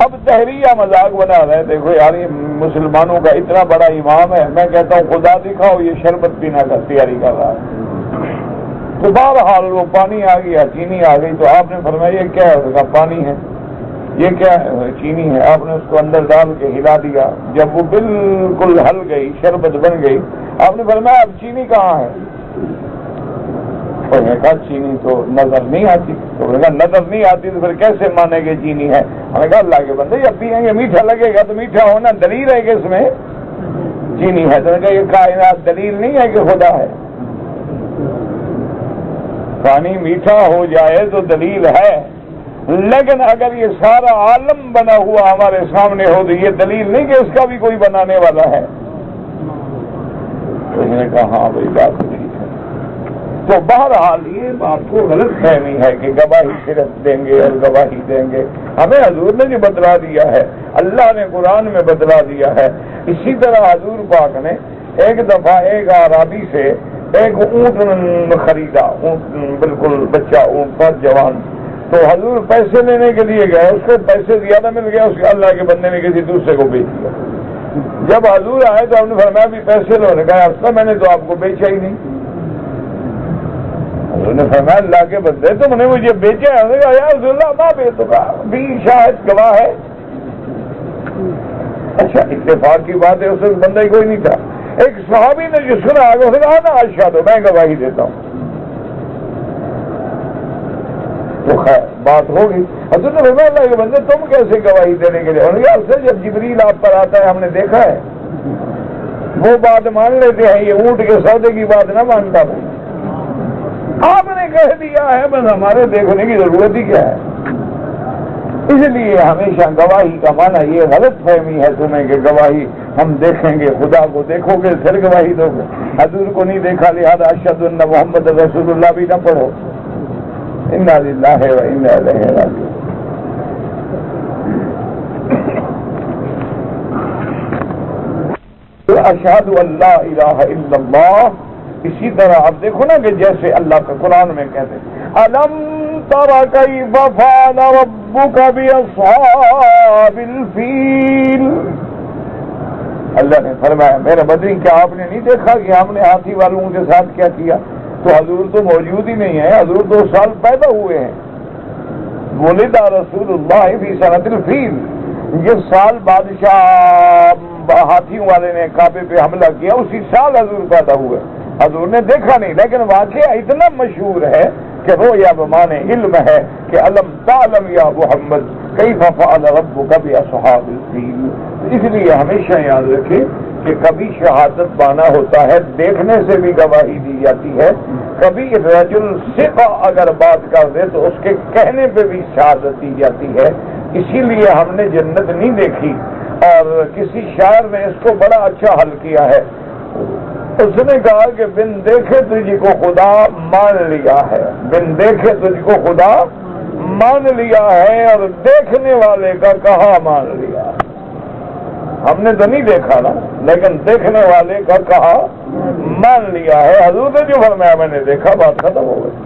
اب دہریہ مذاق بنا رہے، دیکھو یار یہ مسلمانوں کا اتنا بڑا امام ہے، میں کہتا ہوں خدا دکھاؤ یہ شربت پینا کا تیاری کر رہا ہے۔ تو بہرحال وہ پانی آ گیا، چینی آ گئی، تو آپ نے فرمایا یہ کیا ہے؟ اس کا پانی ہے۔ یہ کیا ہے؟ چینی ہے۔ آپ نے اس کو اندر ڈال کے ہلا دیا، جب وہ بالکل ہل گئی، شربت بن گئی، آپ نے فرمایا اب چینی کہاں ہے؟ انہوں نے کہا چینی تو نظر نہیں آتی۔ تو انہوں نے کہا نظر نہیں آتی تو پھر کیسے مانے گے چینی ہے؟ ہم نے کہا اللہ کے بندے جب پیئیں گے میٹھا لگے گا تو میٹھا ہونا دلیل ہے کہ اس میں چینی ہے۔ تو نے کہا یہ کائنات دلیل نہیں ہے کہ خدا ہے، پانی میٹھا ہو جائے تو دلیل ہے، لیکن اگر یہ سارا عالم بنا ہوا ہمارے سامنے ہو تو یہ دلیل نہیں کہ اس کا بھی کوئی بنانے والا ہے۔ تو انہوں نے کہا ہاں بھائی بات ٹھیک ہے۔ تو بہرحال یہ بات کو غلط فہمی ہے کہ گواہی صرف دیں گے اور گواہی دیں گے۔ ہمیں حضور نے جو بتلا دیا ہے، اللہ نے قرآن میں بتلا دیا ہے۔ اسی طرح حضور پاک نے ایک دفعہ ایک اعرابی سے ایک اونٹ خریدا، اونٹ بالکل بچہ اونٹ پر جوان، تو حضور پیسے لینے کے لیے گئے، اس کو پیسے زیادہ مل گیا، اس کے اللہ کے بندے نے کسی دوسرے کو بیچ دیا۔ جب حضور آئے تو ہم نے فرمایا بھی پیسے لو، نے کہا میں نے تو آپ کو بیچا ہی نہیں۔ حضور نے فرمایا اللہ کے بندے تم نے مجھے بیچا ہے؟ انہوں نے کہا یا رسول اللہ ماں بیچ کا بھی شاہد گواہ ہے۔ اچھا اتفاق کی بات ہے، اس وقت بندہ ہی کوئی نہیں تھا۔ ایک صحابی نے جو سنا آگے اسے کہا نا اشہد ہو، میں گواہی دیتا ہوں۔ تو خیر بات ہوگی، حضور نے فرمایا اللہ کے بندے تم کیسے گواہی دینے کے لیے؟ انہوں نے کہا اس سے جب جبریل آپ پر آتا ہے ہم نے دیکھا ہے، وہ بات مان لیتے ہیں، یہ اونٹ کے سودے کی بات نہ مانتا ہوں۔ آپ نے کہہ دیا ہے، بس ہمارے دیکھنے کی ضرورت ہی کیا ہے؟ اس لیے ہمیشہ گواہی کا معنی یہ غلط فہمی ہے تمہیں کہ گواہی ہم دیکھیں گے، خدا کو دیکھو گے پھر گواہی دو گے۔ حضور کو نہیں دیکھا لہذا اشہد ان محمد رسول اللہ بھی نہ پڑھو۔ انا للہ و انا الیہ راجعون۔ اشہد ان لا الہ الا اللہ، اسی طرح آپ دیکھو نا کہ جیسے اللہ کا قرآن میں کہتے ہیں الم تر کیف فعل ربک باصحاب الفیل، اللہ نے فرمایا میرے بدری کیا آپ نے نہیں دیکھا کہ ہم نے ہاتھی والوں کے ساتھ کیا کیا؟ تو حضور تو موجود ہی نہیں ہے، حضور 2 سال پیدا ہوئے ہیں۔ ولد رسول اللہ فی سنۃ الفیل، جس سال بادشاہ ہاتھیوں والے نے کعبے پہ حملہ کیا اسی سال حضور پیدا ہوئے۔ حضور نے دیکھا نہیں، لیکن واقعہ اتنا مشہور ہے کہ رویا بمانے علم ہے کہ علم تعلم یا محمد کیف فعل ربک باصحاب الفیل۔ اس لیے ہمیشہ یاد رکھیں کہ کبھی شہادت بانا ہوتا ہے، دیکھنے سے بھی گواہی دی جاتی ہے، کبھی رجل ثقہ اگر بات کر دے تو اس کے کہنے پہ بھی شہادت دی جاتی ہے۔ اسی لیے ہم نے جنت نہیں دیکھی. اور کسی شاعر نے اس کو بڑا اچھا حل کیا ہے. اس نے کہا کہ بن دیکھے تجھ کو خدا مان لیا ہے, بن دیکھے تجھ کو خدا مان لیا ہے, اور دیکھنے والے کا کہاں مان لیا. ہم نے تو نہیں دیکھا نا, لیکن دیکھنے والے کا کہاں مان لیا ہے. حضور نے جو فرمایا میں نے دیکھا, بات ختم ہو گئی.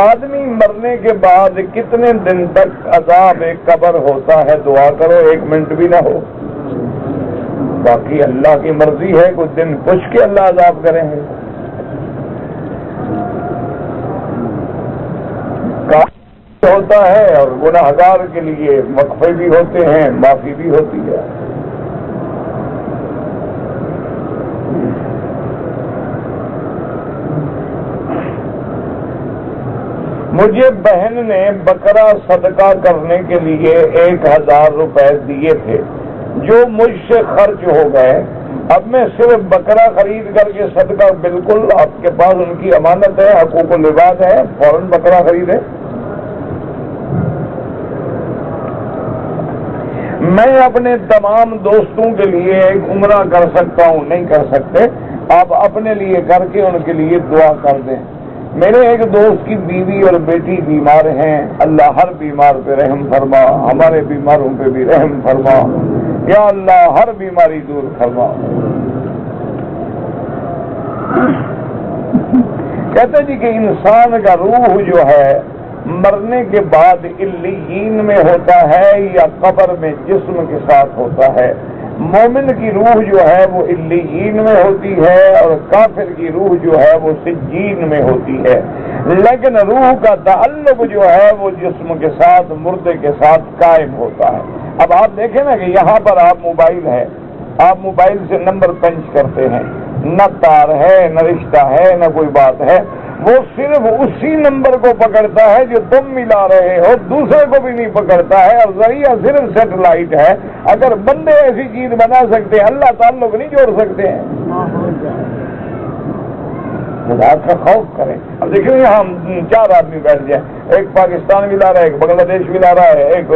آدمی مرنے کے بعد کتنے دن تک عذاب قبر ہوتا ہے؟ دعا کرو 1 منٹ بھی نہ ہو. باقی اللہ کی مرضی ہے, کچھ دن پوچھ کے اللہ عذاب کریں گے. ہوتا ہے اور گناہگار کے لیے مغفرت بھی ہوتے ہیں, معافی بھی ہوتی ہے. مجھے بہن نے بکرا صدقہ کرنے کے لیے 1000 روپے دیے تھے جو مجھ سے خرچ ہو گئے. اب میں صرف بکرا خرید کر کے صدقہ, بالکل آپ کے پاس ان کی امانت ہے, حقوق العباد ہے, فوراً بکرا خریدے. میں اپنے تمام دوستوں کے لیے ایک عمرہ کر سکتا ہوں؟ نہیں کر سکتے. آپ اپنے لیے کر کے ان کے لیے دعا کر دیں. میرے ایک دوست کی بیوی اور بیٹی بیمار ہیں, اللہ ہر بیمار پہ رحم فرما, ہمارے بیماروں پہ بھی رحم فرما, یا اللہ ہر بیماری دور فرما. کہتے جی کہ انسان کا روح جو ہے مرنے کے بعد علیین میں ہوتا ہے یا قبر میں جسم کے ساتھ ہوتا ہے. مومن کی روح جو ہے وہ علیین میں ہوتی ہے اور کافر کی روح جو ہے وہ سجین میں ہوتی ہے. لیکن روح کا تعلق جو ہے وہ جسم کے ساتھ, مردے کے ساتھ قائم ہوتا ہے. اب آپ دیکھیں نا کہ یہاں پر آپ موبائل ہے, آپ موبائل سے نمبر پنچ کرتے ہیں, نہ تار ہے, نہ رشتہ ہے, نہ کوئی بات ہے. وہ صرف اسی نمبر کو پکڑتا ہے جو تم ملا رہے ہو, دوسرے کو بھی نہیں پکڑتا ہے. اور ذریعہ صرف سیٹلائٹ ہے. اگر بندے ایسی چیز بنا سکتے ہیں, اللہ تعلق نہیں جوڑ سکتے ہیں. خدا کا خوف کریں. اب دیکھیں یہاں 4 آدمی بیٹھ جائیں, ایک پاکستان ملا رہا ہے, ایک بنگلہ دیش ملا رہا ہے, ایک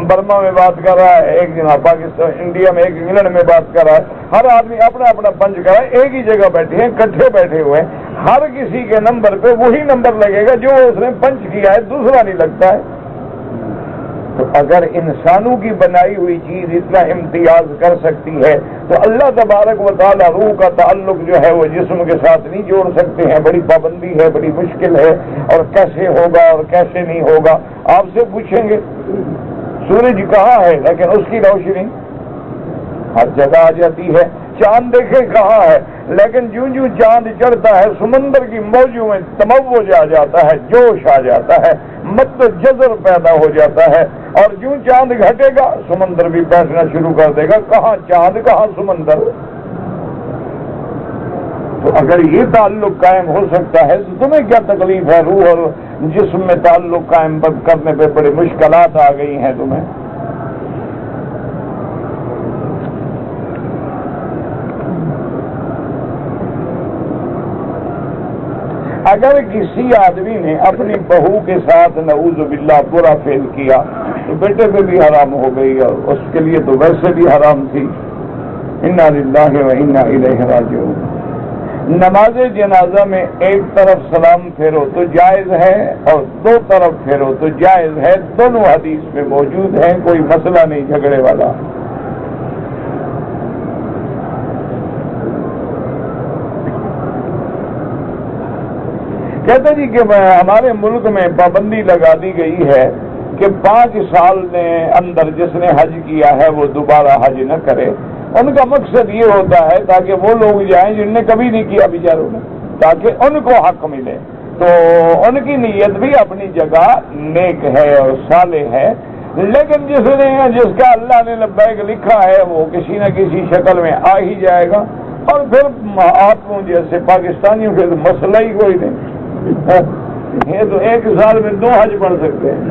برما میں بات کر رہا ہے, ایک جناب پاکستان انڈیا میں, ایک انگلینڈ میں بات کر رہا ہے. ہر آدمی اپنا اپنا پنچ کر رہا ہے, ایک ہی جگہ بیٹھے ہیں, کٹھے بیٹھے ہوئے ہیں. ہر کسی کے نمبر پہ وہی نمبر لگے گا جو اس نے پنچ کیا ہے, دوسرا نہیں لگتا ہے. تو اگر انسانوں کی بنائی ہوئی چیز اتنا امتیاز کر سکتی ہے تو اللہ تبارک و تعالی روح کا تعلق جو ہے وہ جسم کے ساتھ نہیں جوڑ سکتے ہیں. بڑی پابندی ہے, بڑی مشکل ہے. اور کیسے ہوگا اور کیسے نہیں ہوگا آپ سے پوچھیں گے. سورج کہاں ہے لیکن اس کی روشنی ہر جگہ آ جاتی ہے. چاند دیکھیں کہاں ہے, لیکن جوں جوں چاند چڑھتا ہے سمندر کی موجوں میں تموج آ جاتا ہے, جوش آ جاتا ہے, مد جزر پیدا ہو جاتا ہے. اور جوں چاند گھٹے گا سمندر بھی بیٹھنا شروع کر دے گا. کہاں چاند کہاں سمندر. تو اگر یہ تعلق قائم ہو سکتا ہے تو تمہیں کیا تکلیف ہے؟ روح اور جسم میں تعلق قائم کرنے پہ بڑی مشکلات آ گئی ہیں تمہیں. اگر کسی آدمی نے اپنی بہو کے ساتھ نعوذ باللہ برا فعل کیا تو بیٹے پہ بھی حرام ہو گئی, اور اس کے لیے تو ویسے بھی حرام تھی. انا للہ و انا الیہ راجعون. نماز جنازہ میں ایک طرف سلام پھیرو تو جائز ہے اور 2 طرف پھیرو تو جائز ہے. دونوں حدیث میں موجود ہیں, کوئی مسئلہ نہیں جھگڑے والا. کہتے جی کہ ہمارے ملک میں پابندی لگا دی گئی ہے کہ 5 سال میں اندر جس نے حج کیا ہے وہ دوبارہ حج نہ کرے. ان کا مقصد یہ ہوتا ہے تاکہ وہ لوگ جائیں جن نے کبھی نہیں کیا بیچاروں نے, تاکہ ان کو حق ملے. تو ان کی نیت بھی اپنی جگہ نیک ہے اور صالح ہے. لیکن جس کا اللہ نے لبیک لکھا ہے وہ کسی نہ کسی شکل میں آ ہی جائے گا. اور پھر آپ جیسے پاکستانیوں کے مسئلہ ہی کوئی نہیں. یہ تو 1 سال میں 2 حج پڑھ سکتے ہیں.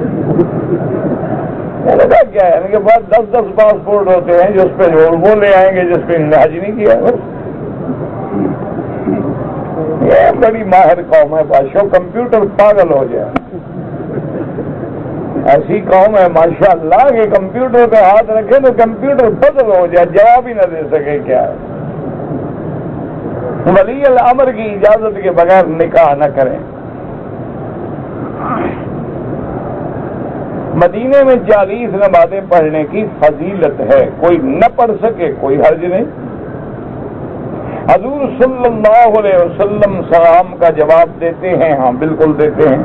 کیا ہے ان کے پاس 10 پاسپورٹ ہوتے ہیں جس پہ وہ لے آئیں گے جس پہ حج نہیں کیا. بڑی ماہر قوم ہے بادشاہ، کمپیوٹر پاگل ہو جائے، ایسی قوم ہے ماشاءاللہ کہ کمپیوٹر پہ ہاتھ رکھے تو کمپیوٹر بدل ہو جائے، جواب ہی نہ دے سکے کیا ہے۔ ولی الامر کی اجازت کے بغیر نکاح نہ کریں۔ مدینے میں 40 نمازیں پڑھنے کی فضیلت ہے، کوئی نہ پڑھ سکے کوئی حرج نہیں۔ حضور صلی اللہ علیہ وسلم سلام کا جواب دیتے ہیں، ہاں بالکل دیتے ہیں۔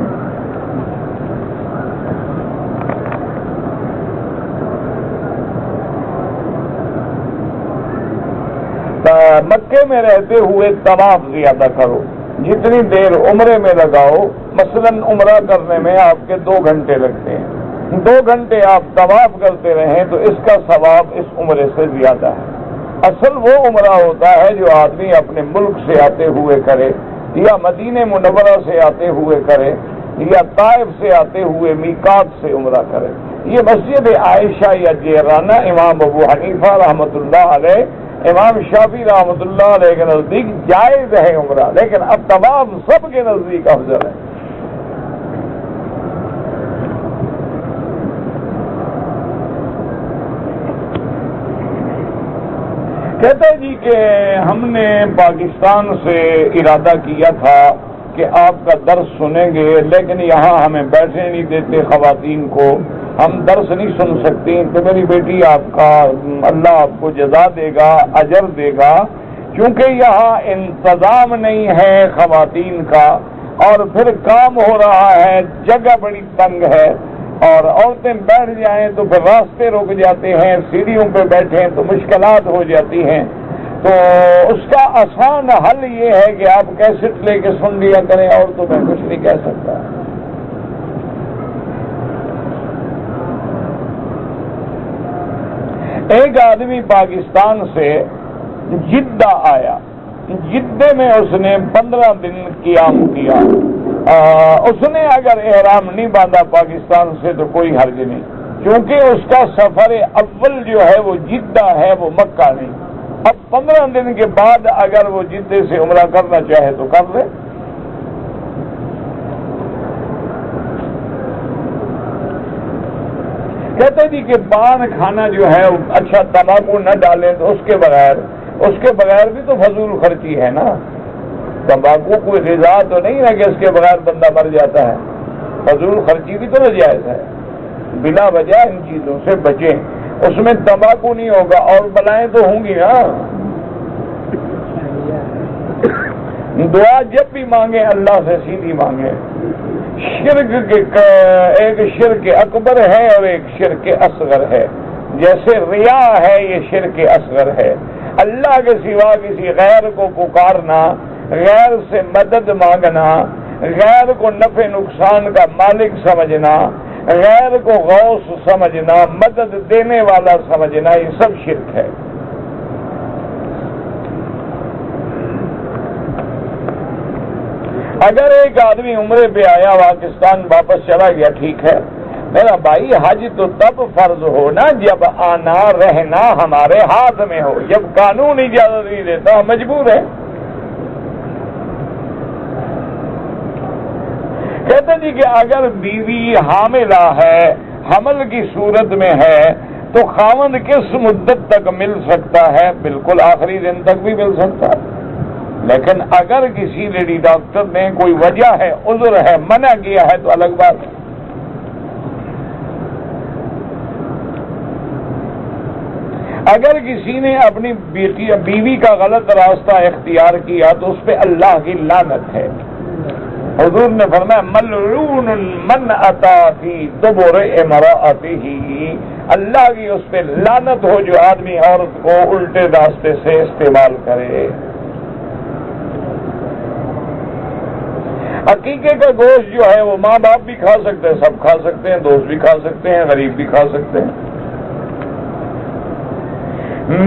مکے میں رہتے ہوئے طواف زیادہ کرو، جتنی دیر عمرے میں لگاؤ، مثلا عمرہ کرنے میں آپ کے 2 گھنٹے لگتے ہیں، 2 گھنٹے آپ طواف کرتے رہیں تو اس کا ثواب اس عمرے سے زیادہ ہے۔ اصل وہ عمرہ ہوتا ہے جو آدمی اپنے ملک سے آتے ہوئے کرے، یا مدینہ منورہ سے آتے ہوئے کرے، یا طائف سے آتے ہوئے میقات سے عمرہ کرے۔ یہ مسجد عائشہ یا جیرانہ امام ابو حنیفہ رحمۃ اللہ علیہ، امام شافعی رحمۃ اللہ علیہ کے نزدیک جائز ہے عمرہ، لیکن اب طواف سب کے نزدیک افضل ہے۔ کہتے جی کہ ہم نے پاکستان سے ارادہ کیا تھا کہ آپ کا درس سنیں گے، لیکن یہاں ہمیں بیٹھنے نہیں دیتے خواتین کو، ہم درس نہیں سن سکتی۔ تو میری بیٹی آپ کا اللہ آپ کو جزا دے گا، اجر دے گا، کیونکہ یہاں انتظام نہیں ہے خواتین کا، اور پھر کام ہو رہا ہے، جگہ بڑی تنگ ہے، اور عورتیں بیٹھ جائیں تو پھر راستے رک جاتے ہیں، سیڑھیوں پہ بیٹھیں تو مشکلات ہو جاتی ہیں۔ تو اس کا آسان حل یہ ہے کہ آپ کیسٹ لے کے سن لیا کریں، اور تو میں کچھ نہیں کہہ سکتا۔ ایک آدمی پاکستان سے جدہ آیا، جدے میں اس نے 15 دن قیام کیا۔ اس نے اگر احرام نہیں باندھا پاکستان سے تو کوئی حرج نہیں، کیونکہ اس کا سفر اول جو ہے وہ جدہ ہے، وہ مکہ نہیں۔ اب 15 دن کے بعد اگر وہ جدے سے عمرہ کرنا چاہے تو کر لے۔ کہتے جی کہ پان کھانا جو ہے اچھا، تمباکو نہ ڈالیں تو اس کے بغیر بھی تو فضول خرچی ہے نا۔ تمباکو کوئی غذا تو نہیں ہے کہ اس کے بغیر بندہ مر جاتا ہے، فضول خرچی بھی تو ناجائز ہے۔ بلا وجہ ان چیزوں سے بچیں، اس میں تمباکو نہیں ہوگا اور بلائیں تو ہوں گی نا۔ دعا جب بھی مانگیں اللہ سے سیدھی مانگیں۔ شرک کے ایک شرک اکبر ہے اور ایک شرک اصغر ہے، جیسے ریا ہے یہ شرک اصغر ہے۔ اللہ کے سوا کسی غیر کو پکارنا، غیر سے مدد مانگنا، غیر کو نفع نقصان کا مالک سمجھنا، غیر کو غوث سمجھنا، مدد دینے والا سمجھنا، یہ سب شرک ہے۔ اگر ایک آدمی عمرے پہ آیا، پاکستان واپس چلا گیا، ٹھیک ہے میرا بھائی، حج تو تب فرض ہو نا جب آنا رہنا ہمارے ہاتھ میں ہو، جب قانون اجازت نہیں دیتا ہم مجبور ہیں۔ کہتے جی کہ اگر بیوی حاملہ ہے، حمل کی صورت میں ہے، تو خاوند کس مدت تک مل سکتا ہے؟ بالکل آخری دن تک بھی مل سکتا ہے، لیکن اگر کسی لیڈی ڈاکٹر نے کوئی وجہ ہے، عذر ہے، منع کیا ہے تو الگ بات ہے۔ اگر کسی نے اپنی بیوی کا غلط راستہ اختیار کیا تو اس پہ اللہ کی لعنت ہے۔ حضور نے فرمایا ملعون من اتی فی دبر امرأتہ، اللہ کی اس پہ لعنت ہو جو آدمی عورت کو الٹے راستے سے استعمال کرے۔ عقیقے کا گوشت جو ہے وہ ماں باپ بھی کھا سکتے ہیں، سب کھا سکتے ہیں، دوست بھی کھا سکتے ہیں، غریب بھی کھا سکتے ہیں۔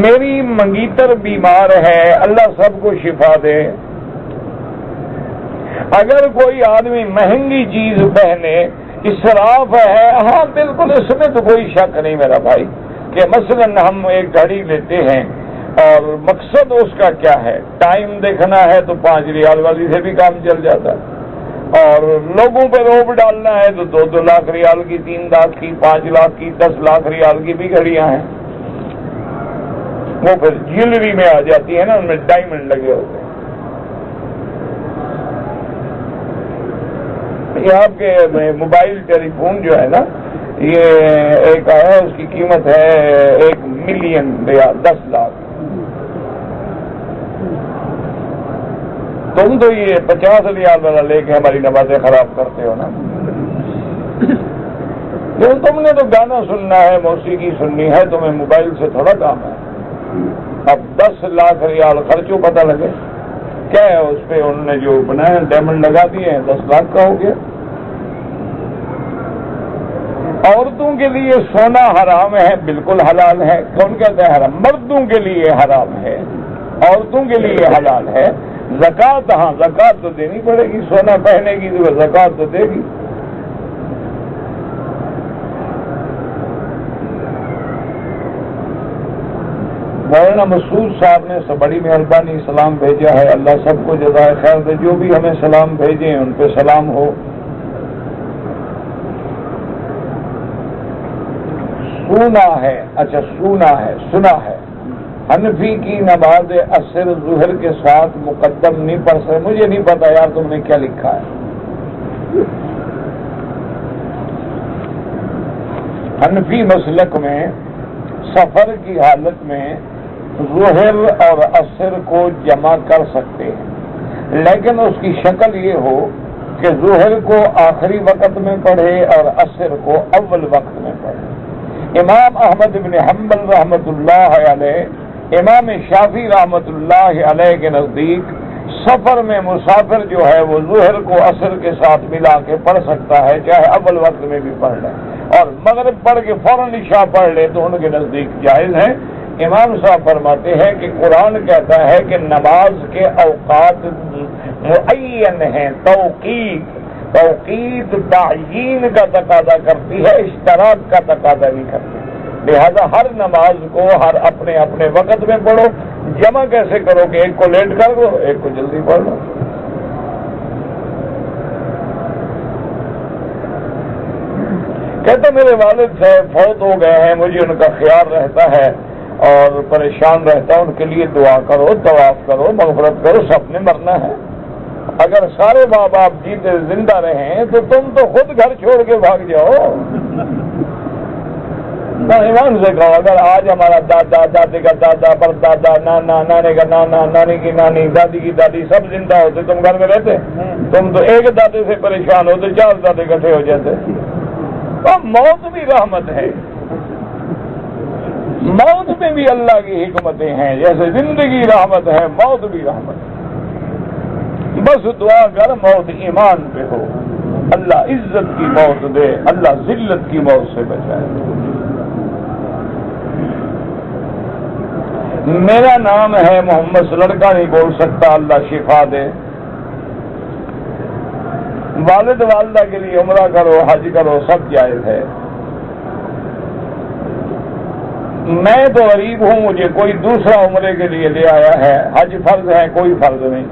میری منگیتر بیمار ہے، اللہ سب کو شفا دے۔ اگر کوئی آدمی مہنگی چیز پہنے، اسراف ہے، ہاں بالکل اس میں تو کوئی شک نہیں میرا بھائی، کہ مثلا ہم ایک گھڑی لیتے ہیں اور مقصد اس کا کیا ہے؟ ٹائم دیکھنا ہے تو 5 ریال والی سے بھی کام چل جاتا ہے، اور لوگوں پہ روب ڈالنا ہے تو 2 لاکھ ریال کی، 3 لاکھ کی، 5 لاکھ کی، 10 لاکھ ریال کی بھی گھڑیاں ہیں، وہ پھر جیولری میں آ جاتی ہے نا، ان میں ڈائمنڈ لگے ہوتے ہیں۔ یہ آپ کے موبائل ٹیلی فون جو ہے نا، یہ ایک آیا، اس کی قیمت ہے 1 ملین ریال، 10 لاکھ۔ تم تو یہ 50 ریال والا لے کے ہماری نمازیں خراب کرتے ہو نا۔ تم نے تو گانا سننا ہے، موسیقی سننی ہے، تمہیں موبائل سے تھوڑا کام ہے۔ اب 10 لاکھ ریال خرچوں پتہ لگے کیا ہے اس پہ، انہوں نے جو بنایا ڈائمنڈ لگا دیے ہیں، 10 لاکھ کا ہو گیا۔ عورتوں کے لیے سونا حرام ہے، بالکل حلال ہے۔ کون کہتا ہے حرام؟ مردوں کے لیے حرام ہے، عورتوں کے لیے حلال ہے۔ زکات، ہاں زکات تو دینی پڑے گی، سونا پہنے گی تو زکات تو دے گی۔ مولانا مسعود صاحب نے بڑی مہربانی سلام بھیجا ہے، اللہ سب کو جزائے خیر دے، جو بھی ہمیں سلام بھیجے ان پہ سلام ہو۔ سنا ہے، اچھا سنا ہے، حنفی کی نماز عصر ظہر کے ساتھ مقدم نہیں پڑھ سکتے۔ مجھے نہیں پتا یار تم نے کیا لکھا ہے۔ حنفی مسلک میں سفر کی حالت میں ظہر اور عصر کو جمع کر سکتے ہیں، لیکن اس کی شکل یہ ہو کہ ظہر کو آخری وقت میں پڑھے اور عصر کو اول وقت میں پڑھے۔ امام احمد بن حنبل رحمۃ اللہ علیہ، امام شافعی رحمۃ اللہ علیہ کے نزدیک سفر میں مسافر جو ہے وہ ظہر کو عصر کے ساتھ ملا کے پڑھ سکتا ہے، چاہے اول وقت میں بھی پڑھ لے، اور مغرب پڑھ کے فوراً عشاء پڑھ لے تو ان کے نزدیک جائز ہے۔ امام صاحب فرماتے ہیں کہ قرآن کہتا ہے کہ نماز کے اوقات معین ہیں، توقیت تعیین کا تقاضا کرتی ہے، اشتراک کا تقاضا نہیں کرتی، لہذا ہر نماز کو ہر اپنے اپنے وقت میں پڑھو۔ جمع کیسے کرو کہ ایک کو لیٹ کر دو ایک کو جلدی پڑھ لو؟ کہتے میرے والد صاحب فوت ہو گئے ہیں، مجھے ان کا خیال رہتا ہے اور پریشان رہتا ہے، ان کے لیے دعا کرو، طواف کرو، مغفرت کرو، سب نے مرنا ہے۔ اگر سارے ماں باپ جیتے زندہ رہیں تو تم تو خود گھر چھوڑ کے بھاگ جاؤ۔ ایمان سے کہو، اگر آج ہمارا دادا، دادے کا دادا، پردادا، نانا، نانے کا نانا، نانی کی نانی، دادی کی دادی سب زندہ ہوتے، تم گھر میں رہتے؟ تم تو ایک دادے سے پریشان ہوتے، 4 دادے اکٹھے ہو جاتے۔ اور موت بھی رحمت ہے، موت میں بھی اللہ کی حکمتیں ہیں، جیسے زندگی رحمت ہے موت بھی رحمت ہے۔ بس دعا کر موت ایمان پہ ہو، اللہ عزت کی موت دے، اللہ ذلت کی موت سے بچائے۔ میرا نام ہے محمد، لڑکا نہیں بول سکتا، اللہ شفا دے۔ والد والدہ کے لیے عمرہ کرو، حج کرو، سب جائز ہے۔ میں تو غریب ہوں، مجھے کوئی دوسرا عمرے کے لیے لے آیا ہے، حج فرض ہے، کوئی فرض نہیں۔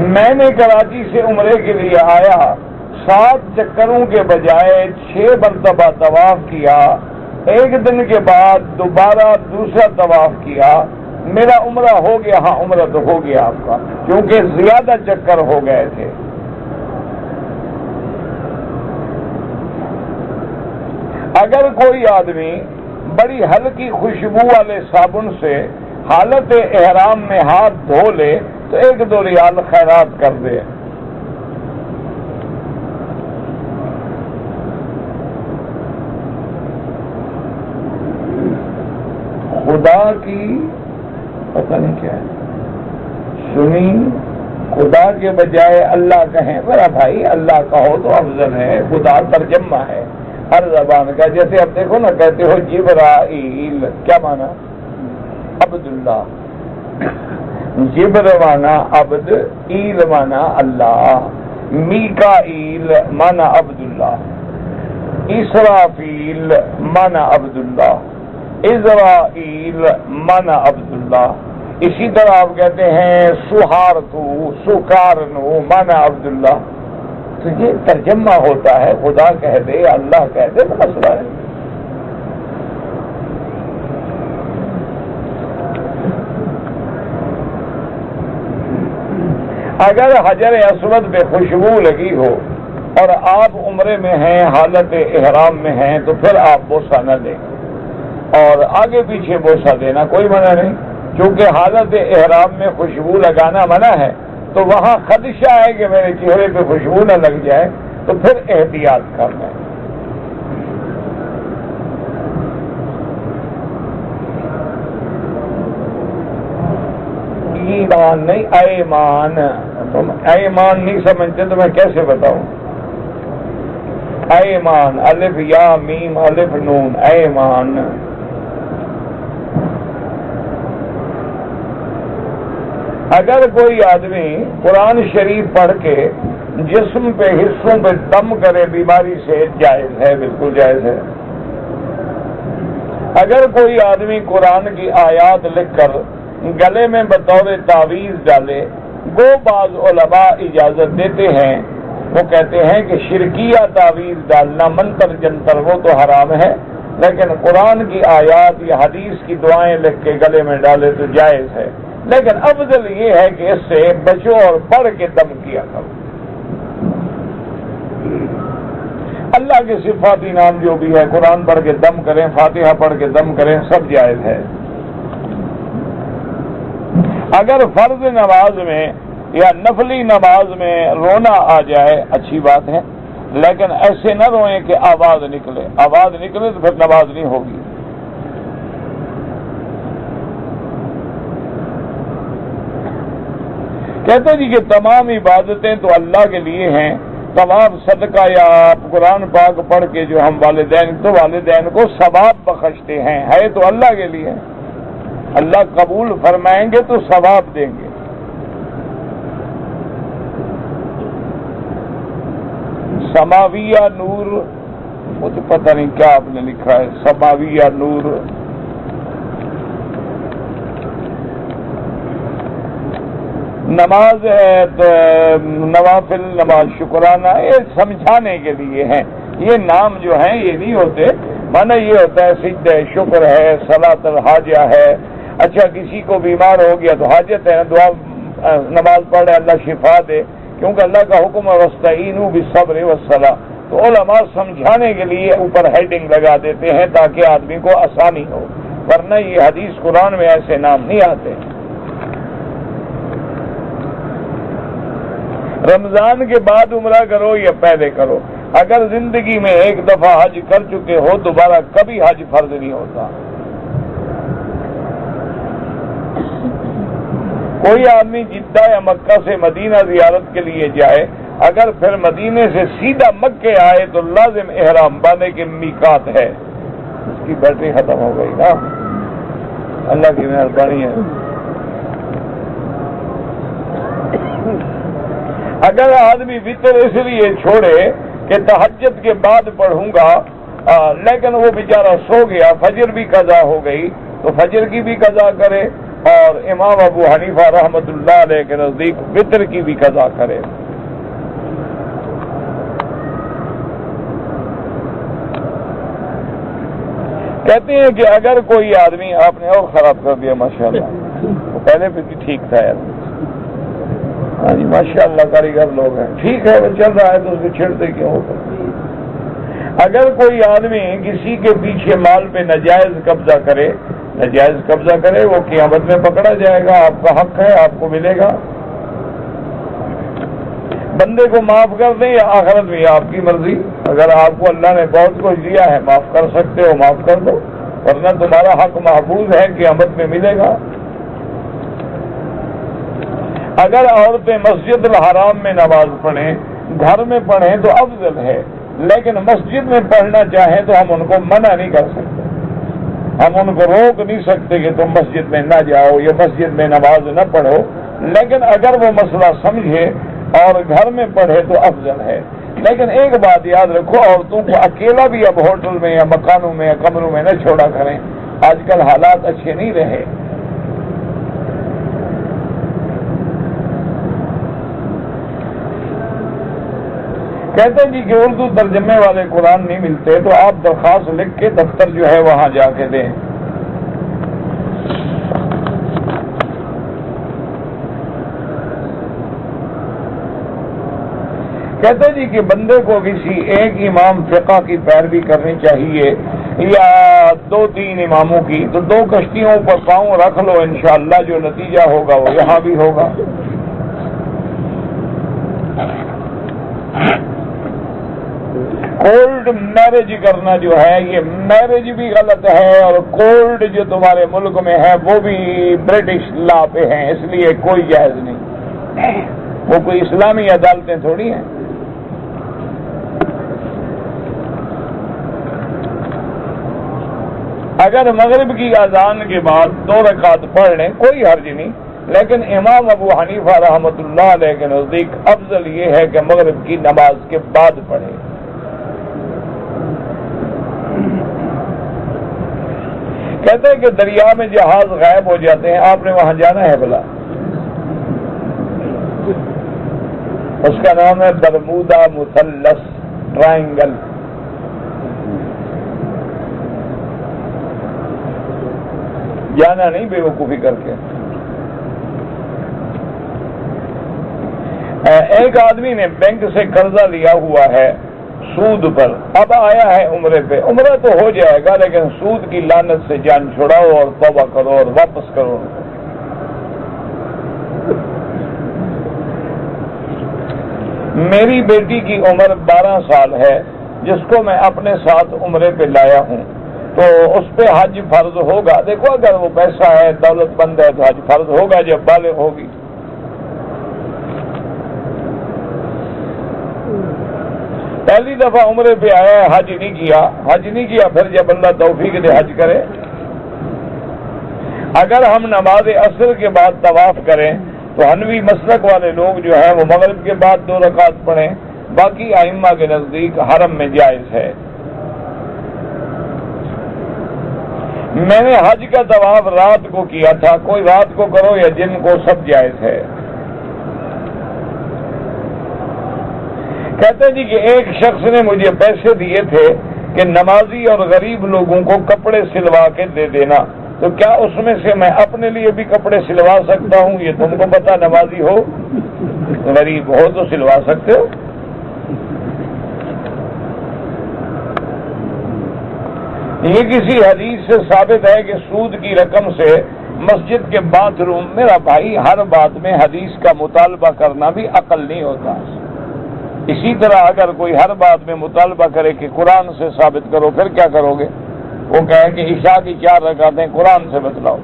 میں نے کراچی سے عمرے کے لیے آیا، 7 چکروں کے بجائے 6 مرتبہ طواف کیا، 1 دن کے بعد دوبارہ دوسرا طواف کیا، میرا عمرہ ہو گیا۔ ہاں عمرہ تو ہو گیا آپ کا، کیونکہ زیادہ چکر ہو گئے تھے۔ اگر کوئی آدمی بڑی ہلکی خوشبو والے صابن سے حالت احرام میں ہاتھ دھو لے تو 1-2 ریال خیرات کر دے۔ خدا کی پتہ نہیں کیا ہے سنی، خدا کے بجائے اللہ کہیں، میرا بھائی اللہ کہو تو افضل ہے، خدا ترجمہ ہے ہر زبان کا۔ جیسے اب دیکھو نا، کہتے ہو جبرائیل، کیا مانا؟ عبداللہ۔ جبر مانا عبد، ایل مانا اللہ، میکائیل مانا عبداللہ۔ اسرافیل مانا عبداللہ، اسرائیل مانا عبداللہ. اسی طرح آپ کہتے ہیں سہارتو، سکارنو مانا عبداللہ. تو یہ ترجمہ ہوتا ہے، خدا کہہ دے اللہ کہہ دے تو مسئلہ ہے. اگر حجر اسود پہ خوشبو لگی ہو اور آپ عمرے میں ہیں، حالت احرام میں ہیں، تو پھر آپ بوسہ نہ دیں، اور آگے پیچھے بوسہ دینا کوئی منع نہیں. چونکہ حالت احرام میں خوشبو لگانا منع ہے، تو وہاں خدشہ ہے کہ میرے چہرے پہ خوشبو نہ لگ جائے، تو پھر احتیاط کرنا ہے. ایمان نہیں، ایمان. تم ایمان نہیں سمجھتے تو میں کیسے بتاؤں؟ ایمان، الف یا میم الف نون، ایمان. اگر کوئی آدمی قرآن شریف پڑھ کے جسم پہ حصوں پہ دم کرے بیماری سے، جائز ہے، بالکل جائز ہے. اگر کوئی آدمی قرآن کی آیات لکھ کر گلے میں بطور تعویذ ڈالے، وہ بعض علماء اجازت دیتے ہیں، وہ کہتے ہیں کہ شرکیہ تعویذ ڈالنا، منتر جنتر، وہ تو حرام ہے، لیکن قرآن کی آیات یا حدیث کی دعائیں لکھ کے گلے میں ڈالے تو جائز ہے. لیکن افضل یہ ہے کہ اس سے بچو اور پڑھ کے دم کیا کرو. اللہ کے صفاتی نام جو بھی ہے، قرآن پڑھ کے دم کریں، فاتحہ پڑھ کے دم کریں، سب جائز ہے. اگر فرض نماز میں یا نفلی نماز میں رونا آ جائے اچھی بات ہے، لیکن ایسے نہ روئیں کہ آواز نکلے. آواز نکلے تو پھر نماز نہیں ہوگی. کہتے جی کہ تمام عبادتیں تو اللہ کے لیے ہیں. ثواب صدقہ یا آپ قرآن پاک پڑھ کے جو ہم والدین کو ثواب بخشتے ہیں، ہے تو اللہ کے لیے. اللہ قبول فرمائیں گے تو ثواب دیں گے. سماویہ نور، وہ تو پتہ نہیں کیا آپ نے لکھا ہے، سماویہ نور. نماز نوافل، نماز شکرانہ، یہ سمجھانے کے لیے ہیں. یہ نام جو ہیں یہ نہیں ہوتے، مانا یہ ہوتا ہے سجدہ شکر ہے، صلاۃ الحاجہ ہے. اچھا کسی کو بیمار ہو گیا تو حاجت ہے، دعا نماز پڑھے اللہ شفا دے، کیونکہ اللہ کا حکم ہے وَاسْتَعِینُوا بِالصَّبْرِ وَالصَّلَاةِ. تو علماء سمجھانے کے لیے اوپر ہیڈنگ لگا دیتے ہیں تاکہ آدمی کو آسانی ہو، ورنہ یہ حدیث قرآن میں ایسے نام نہیں آتے. رمضان کے بعد عمرہ کرو یا پہلے کرو، اگر زندگی میں ایک دفعہ حج کر چکے ہو دوبارہ کبھی حج فرض نہیں ہوتا. کوئی آدمی جدہ یا مکہ سے مدینہ زیارت کے لیے جائے، اگر پھر مدینے سے سیدھا مکے آئے تو لازم احرام باندھے کے میقات ہے. اس کی بیٹری ختم ہو گئی نا، اللہ کی مہربانی ہے. اگر آدمی وطر اس لیے چھوڑے کہ تہجد کے بعد پڑھوں گا، لیکن وہ بیچارہ سو گیا، فجر بھی قضا ہو گئی، تو فجر کی بھی قضا کرے، اور امام ابو حنیفہ رحمۃ اللہ علیہ کے نزدیک وطر کی بھی قضا کرے. کہتے ہیں کہ اگر کوئی آدمی، آپ نے اور خراب کر دیا ماشاءاللہ، وہ پہلے بھی ٹھیک تھا یار. ہاں جی ماشاء اللہ کاریگر لوگ ہیں، ٹھیک ہے وہ چل رہا ہے تو اس کو چھیڑتے کیوں ہوتا. اگر کوئی آدمی کسی کے پیچھے مال پہ ناجائز قبضہ کرے، وہ قیامت میں پکڑا جائے گا. آپ کا حق ہے، آپ کو ملے گا. بندے کو معاف کر دیں یا آخرت میں آپ کی مرضی. اگر آپ کو اللہ نے بہت کچھ دیا ہے، معاف کر سکتے ہو معاف کر دو، ورنہ تمہارا حق محفوظ ہے، قیامت میں ملے گا. اگر عورتیں مسجد الحرام میں نماز پڑھیں، گھر میں پڑھیں تو افضل ہے، لیکن مسجد میں پڑھنا چاہیں تو ہم ان کو منع نہیں کر سکتے. ہم ان کو روک نہیں سکتے کہ تم مسجد میں نہ جاؤ یا مسجد میں نماز نہ پڑھو، لیکن اگر وہ مسئلہ سمجھے اور گھر میں پڑھے تو افضل ہے. لیکن ایک بات یاد رکھو، عورتوں کو اکیلا بھی اب ہوٹل میں یا مکانوں میں یا کمروں میں نہ چھوڑا کریں، آج کل حالات اچھے نہیں رہے۔ کہتے ہیں جی کہ اردو ترجمے والے قرآن نہیں ملتے تو آپ درخواست لکھ کے دفتر جو ہے وہاں جا کے دیں۔ کہتے ہیں جی کہ بندے کو کسی ایک امام فقہ کی پیروی کرنی چاہیے یا 2-3 اماموں کی، تو 2 کشتیوں پر پاؤں رکھ لو، انشاءاللہ جو نتیجہ ہوگا وہ یہاں بھی ہوگا۔ کولڈ میرج کرنا جو ہے یہ میرج بھی غلط ہے، اور کولڈ جو تمہارے ملک میں ہے وہ بھی برٹش لا پہ ہیں، اس لیے کوئی جائز نہیں، وہ کوئی اسلامی عدالتیں تھوڑی ہیں۔ اگر مغرب کی اذان کے بعد 2 رکعت پڑھ لیں کوئی حرج نہیں، لیکن امام ابو حنیفہ رحمۃ اللہ علیہ کے نزدیک افضل یہ ہے کہ مغرب کی نماز کے بعد پڑھیں۔ کہتے ہیں کہ دریا میں جہاز غائب ہو جاتے ہیں، آپ نے وہاں جانا ہے بلا؟ اس کا نام ہے برمودا مثلث ٹرائنگل۔ جانا نہیں بے وقوفی کر کے۔ ایک آدمی نے بینک سے قرضہ لیا ہوا ہے سود پر، اب آیا ہے عمرے پہ، عمرہ تو ہو جائے گا لیکن سود کی لعنت سے جان چھڑاؤ اور توبہ کرو اور واپس کرو۔ میری بیٹی کی عمر 12 سال ہے جس کو میں اپنے ساتھ عمرے پہ لایا ہوں، تو اس پہ حج فرض ہوگا؟ دیکھو اگر وہ پیسہ ہے، دولت مند ہے تو حج فرض ہوگا جب بالغ ہوگی۔ پہلی دفعہ عمرے پہ آیا ہے، حج نہیں کیا، پھر جب اللہ توفیق دے حج کرے۔ اگر ہم نماز عصر کے بعد طواف کریں تو حنفی مسلک والے لوگ جو ہیں وہ مغرب کے بعد 2 رکعت پڑھیں، باقی ائمہ کے نزدیک حرم میں جائز ہے۔ میں نے حج کا طواف رات کو کیا تھا، کوئی رات کو کرو یا دن کو، سب جائز ہے۔ کہتے ہیں جی کہ ایک شخص نے مجھے پیسے دیے تھے کہ نمازی اور غریب لوگوں کو کپڑے سلوا کے دے دینا، تو کیا اس میں سے میں اپنے لیے بھی کپڑے سلوا سکتا ہوں؟ یہ تم کو پتا، نمازی ہو غریب ہو تو سلوا سکتے ہو۔ یہ کسی حدیث سے ثابت ہے کہ سود کی رقم سے مسجد کے باتھ روم، میرا بھائی ہر بات میں حدیث کا مطالبہ کرنا بھی عقل نہیں ہوتا۔ اسی طرح اگر کوئی ہر بات میں مطالبہ کرے کہ قرآن سے ثابت کرو، پھر کیا کرو گے؟ وہ کہے کہ عشاء کی 4 رکعتیں قرآن سے بتلاؤ،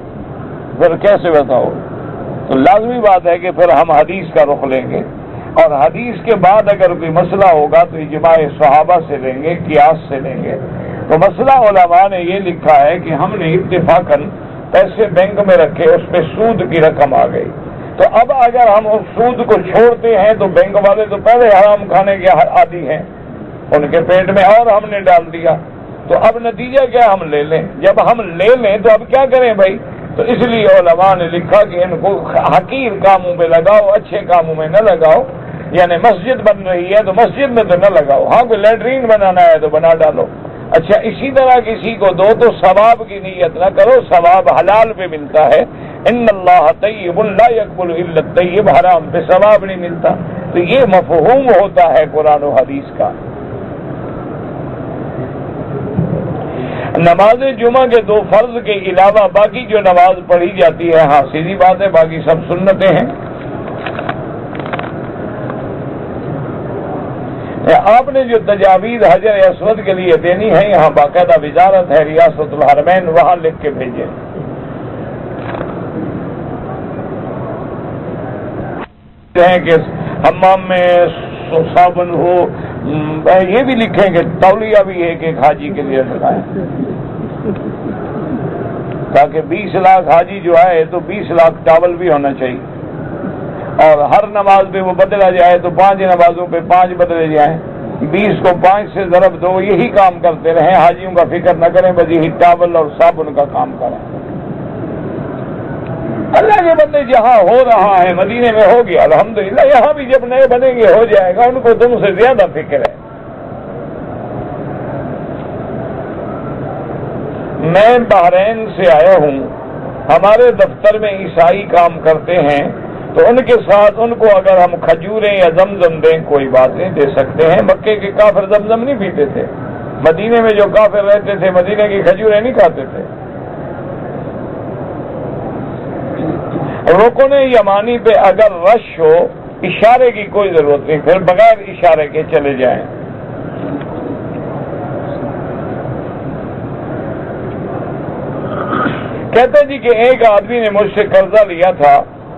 پھر کیسے بتاؤ؟ تو لازمی بات ہے کہ پھر ہم حدیث کا رخ لیں گے، اور حدیث کے بعد اگر کوئی مسئلہ ہوگا تو اجماع صحابہ سے لیں گے، قیاس سے لیں گے۔ تو مسئلہ علماء نے یہ لکھا ہے کہ ہم نے اتفاقاً پیسے بینک میں رکھے، اس پہ سود کی رقم آ گئی، تو اب اگر ہم اس سود کو چھوڑتے ہیں تو بینک والے تو پہلے حرام کھانے کے عادی ہیں، ان کے پیٹ میں اور ہم نے ڈال دیا، تو اب نتیجہ کیا؟ ہم لے لیں۔ جب ہم لے لیں تو اب کیا کریں بھائی؟ تو اس لیے علماء نے لکھا کہ ان کو حقیر کاموں پہ لگاؤ، اچھے کاموں میں نہ لگاؤ۔ یعنی مسجد بن رہی ہے تو مسجد میں تو نہ لگاؤ، ہاں کوئی لیٹرین بنانا ہے تو بنا ڈالو۔ اچھا، اسی طرح کسی کو دو تو ثواب کی نیت نہ کرو، ثواب حلال پہ ملتا ہے، ان اللہ طیب لا یقبل الا الطیب، حرام پہ ثواب نہیں ملتا۔ تو یہ مفہوم ہوتا ہے قرآن و حدیث کا۔ نماز جمعہ کے 2 فرض کے علاوہ باقی جو نماز پڑھی جاتی ہے، ہاں سیدھی بات ہے، باقی سب سنتیں ہیں۔ آپ نے جو تجاویز حجر اسود کے لیے دینی ہے، یہاں باقاعدہ وزارت ہے ریاست الحرمین، وہاں لکھ کے بھیجیں۔ کہ حمام میں صابن ہو، یہ بھی لکھیں کہ تولیہ بھی ایک حاجی کے لیے لگائیں، تاکہ 20 لاکھ حاجی جو آئے تو 20 لاکھ ٹاول بھی ہونا چاہیے، اور ہر نماز پہ وہ بدلا جائے تو 5 نمازوں پہ 5 بدلے جائیں۔ 20 کو 5 سے ضرب دو، یہی کام کرتے رہیں، حاجیوں کا فکر نہ کریں، بس یہی ٹاول اور صابن کا کام کریں۔ اللہ کے بندے جہاں ہو رہا ہے، مدینے میں ہو گیا الحمدللہ، یہاں بھی جب نئے بنیں گے ہو جائے گا، ان کو تم سے زیادہ فکر ہے۔ میں بحرین سے آیا ہوں، ہمارے دفتر میں عیسائی کام کرتے ہیں، تو ان کے ساتھ ان کو اگر ہم کھجوریں یا زمزم دیں کوئی بات نہیں، دے سکتے ہیں۔ مکے کے کافر زمزم نہیں پیتے تھے، مدینے میں جو کافر رہتے تھے مدینے کی کھجوریں نہیں کھاتے تھے۔ رکن یمانی پہ اگر رش ہو، اشارے کی کوئی ضرورت نہیں، پھر بغیر اشارے کے چلے جائیں۔ کہتے جی کہ ایک آدمی نے مجھ سے قرضہ لیا تھا،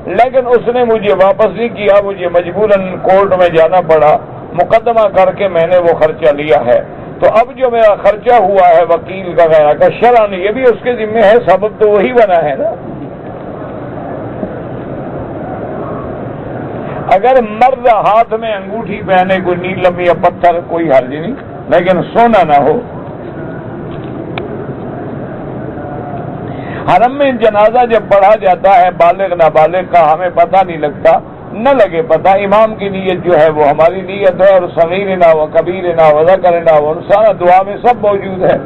لیکن اس نے مجھے واپس نہیں کیا، مجھے مجبوراً کورٹ میں جانا پڑا، مقدمہ کر کے میں نے وہ خرچہ لیا ہے، تو اب جو میرا خرچہ ہوا ہے وکیل کا غیرہ کا، شرعاً یہ بھی اس کے ذمہ ہے، سبب تو وہی بنا ہے نا۔ اگر مرد ہاتھ میں انگوٹھی پہنے، کوئی نیلم یا پتھر، کوئی حرج نہیں، لیکن سونا نہ ہو۔ حرم میں جنازہ جب پڑھا جاتا ہے بالغ نابالغ کا، ہمیں پتہ نہیں لگتا، نہ لگے پتہ، امام کی نیت جو ہے وہ ہماری نیت ہے، اور صغیرنا و کبیرنا و ذکرنا و انثانا دعا میں سب موجود ہے۔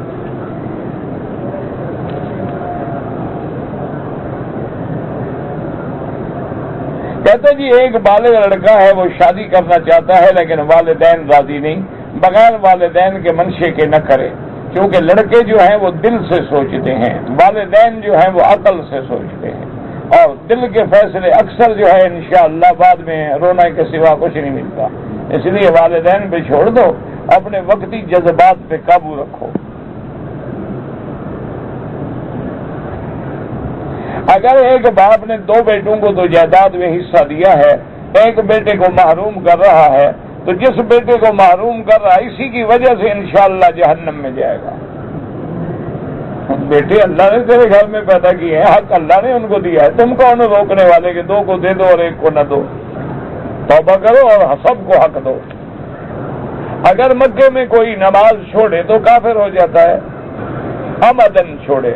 کہتے جی ایک بالغ لڑکا ہے، وہ شادی کرنا چاہتا ہے لیکن والدین راضی نہیں، بغیر والدین کے منشے کے نہ کرے، کیونکہ لڑکے جو ہیں وہ دل سے سوچتے ہیں، والدین جو ہیں وہ عقل سے سوچتے ہیں، اور دل کے فیصلے اکثر جو ہے انشاءاللہ بعد میں رونے کے سوا کچھ نہیں ملتا، اس لیے والدین پہ چھوڑ دو، اپنے وقتی جذبات پہ قابو رکھو۔ اگر ایک باپ نے 2 بیٹوں کو تو جائیداد میں حصہ دیا ہے، ایک بیٹے کو محروم کر رہا ہے، تو جس بیٹے کو محروم کر رہا ہے اسی کی وجہ سے انشاءاللہ جہنم میں جائے گا۔ بیٹے اللہ نے تیرے گھر میں پیدا کیے ہیں، حق اللہ نے ان کو دیا ہے، تم کون روکنے والے کہ 2 کو دے دو اور 1 کو نہ دو؟ توبہ کرو اور سب کو حق دو۔ اگر مکے میں کوئی نماز چھوڑے تو کافر ہو جاتا ہے، عمدن چھوڑے۔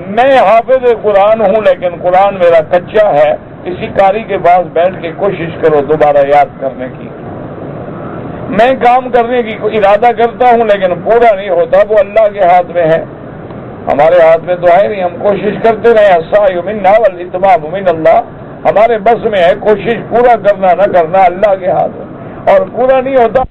میں حافظ قرآن ہوں لیکن قرآن میرا کچا ہے، کسی قاری کے پاس بیٹھ کے کوشش کرو دوبارہ یاد کرنے کی۔ میں کام کرنے کی ارادہ کرتا ہوں لیکن پورا نہیں ہوتا، وہ اللہ کے ہاتھ میں ہے، ہمارے ہاتھ میں تو ہے نہیں، ہم کوشش کرتے رہے، السعی منا والاتمام من اللہ، ہمارے بس میں ہے، کوشش پورا کرنا نہ کرنا اللہ کے ہاتھ میں، اور پورا نہیں ہوتا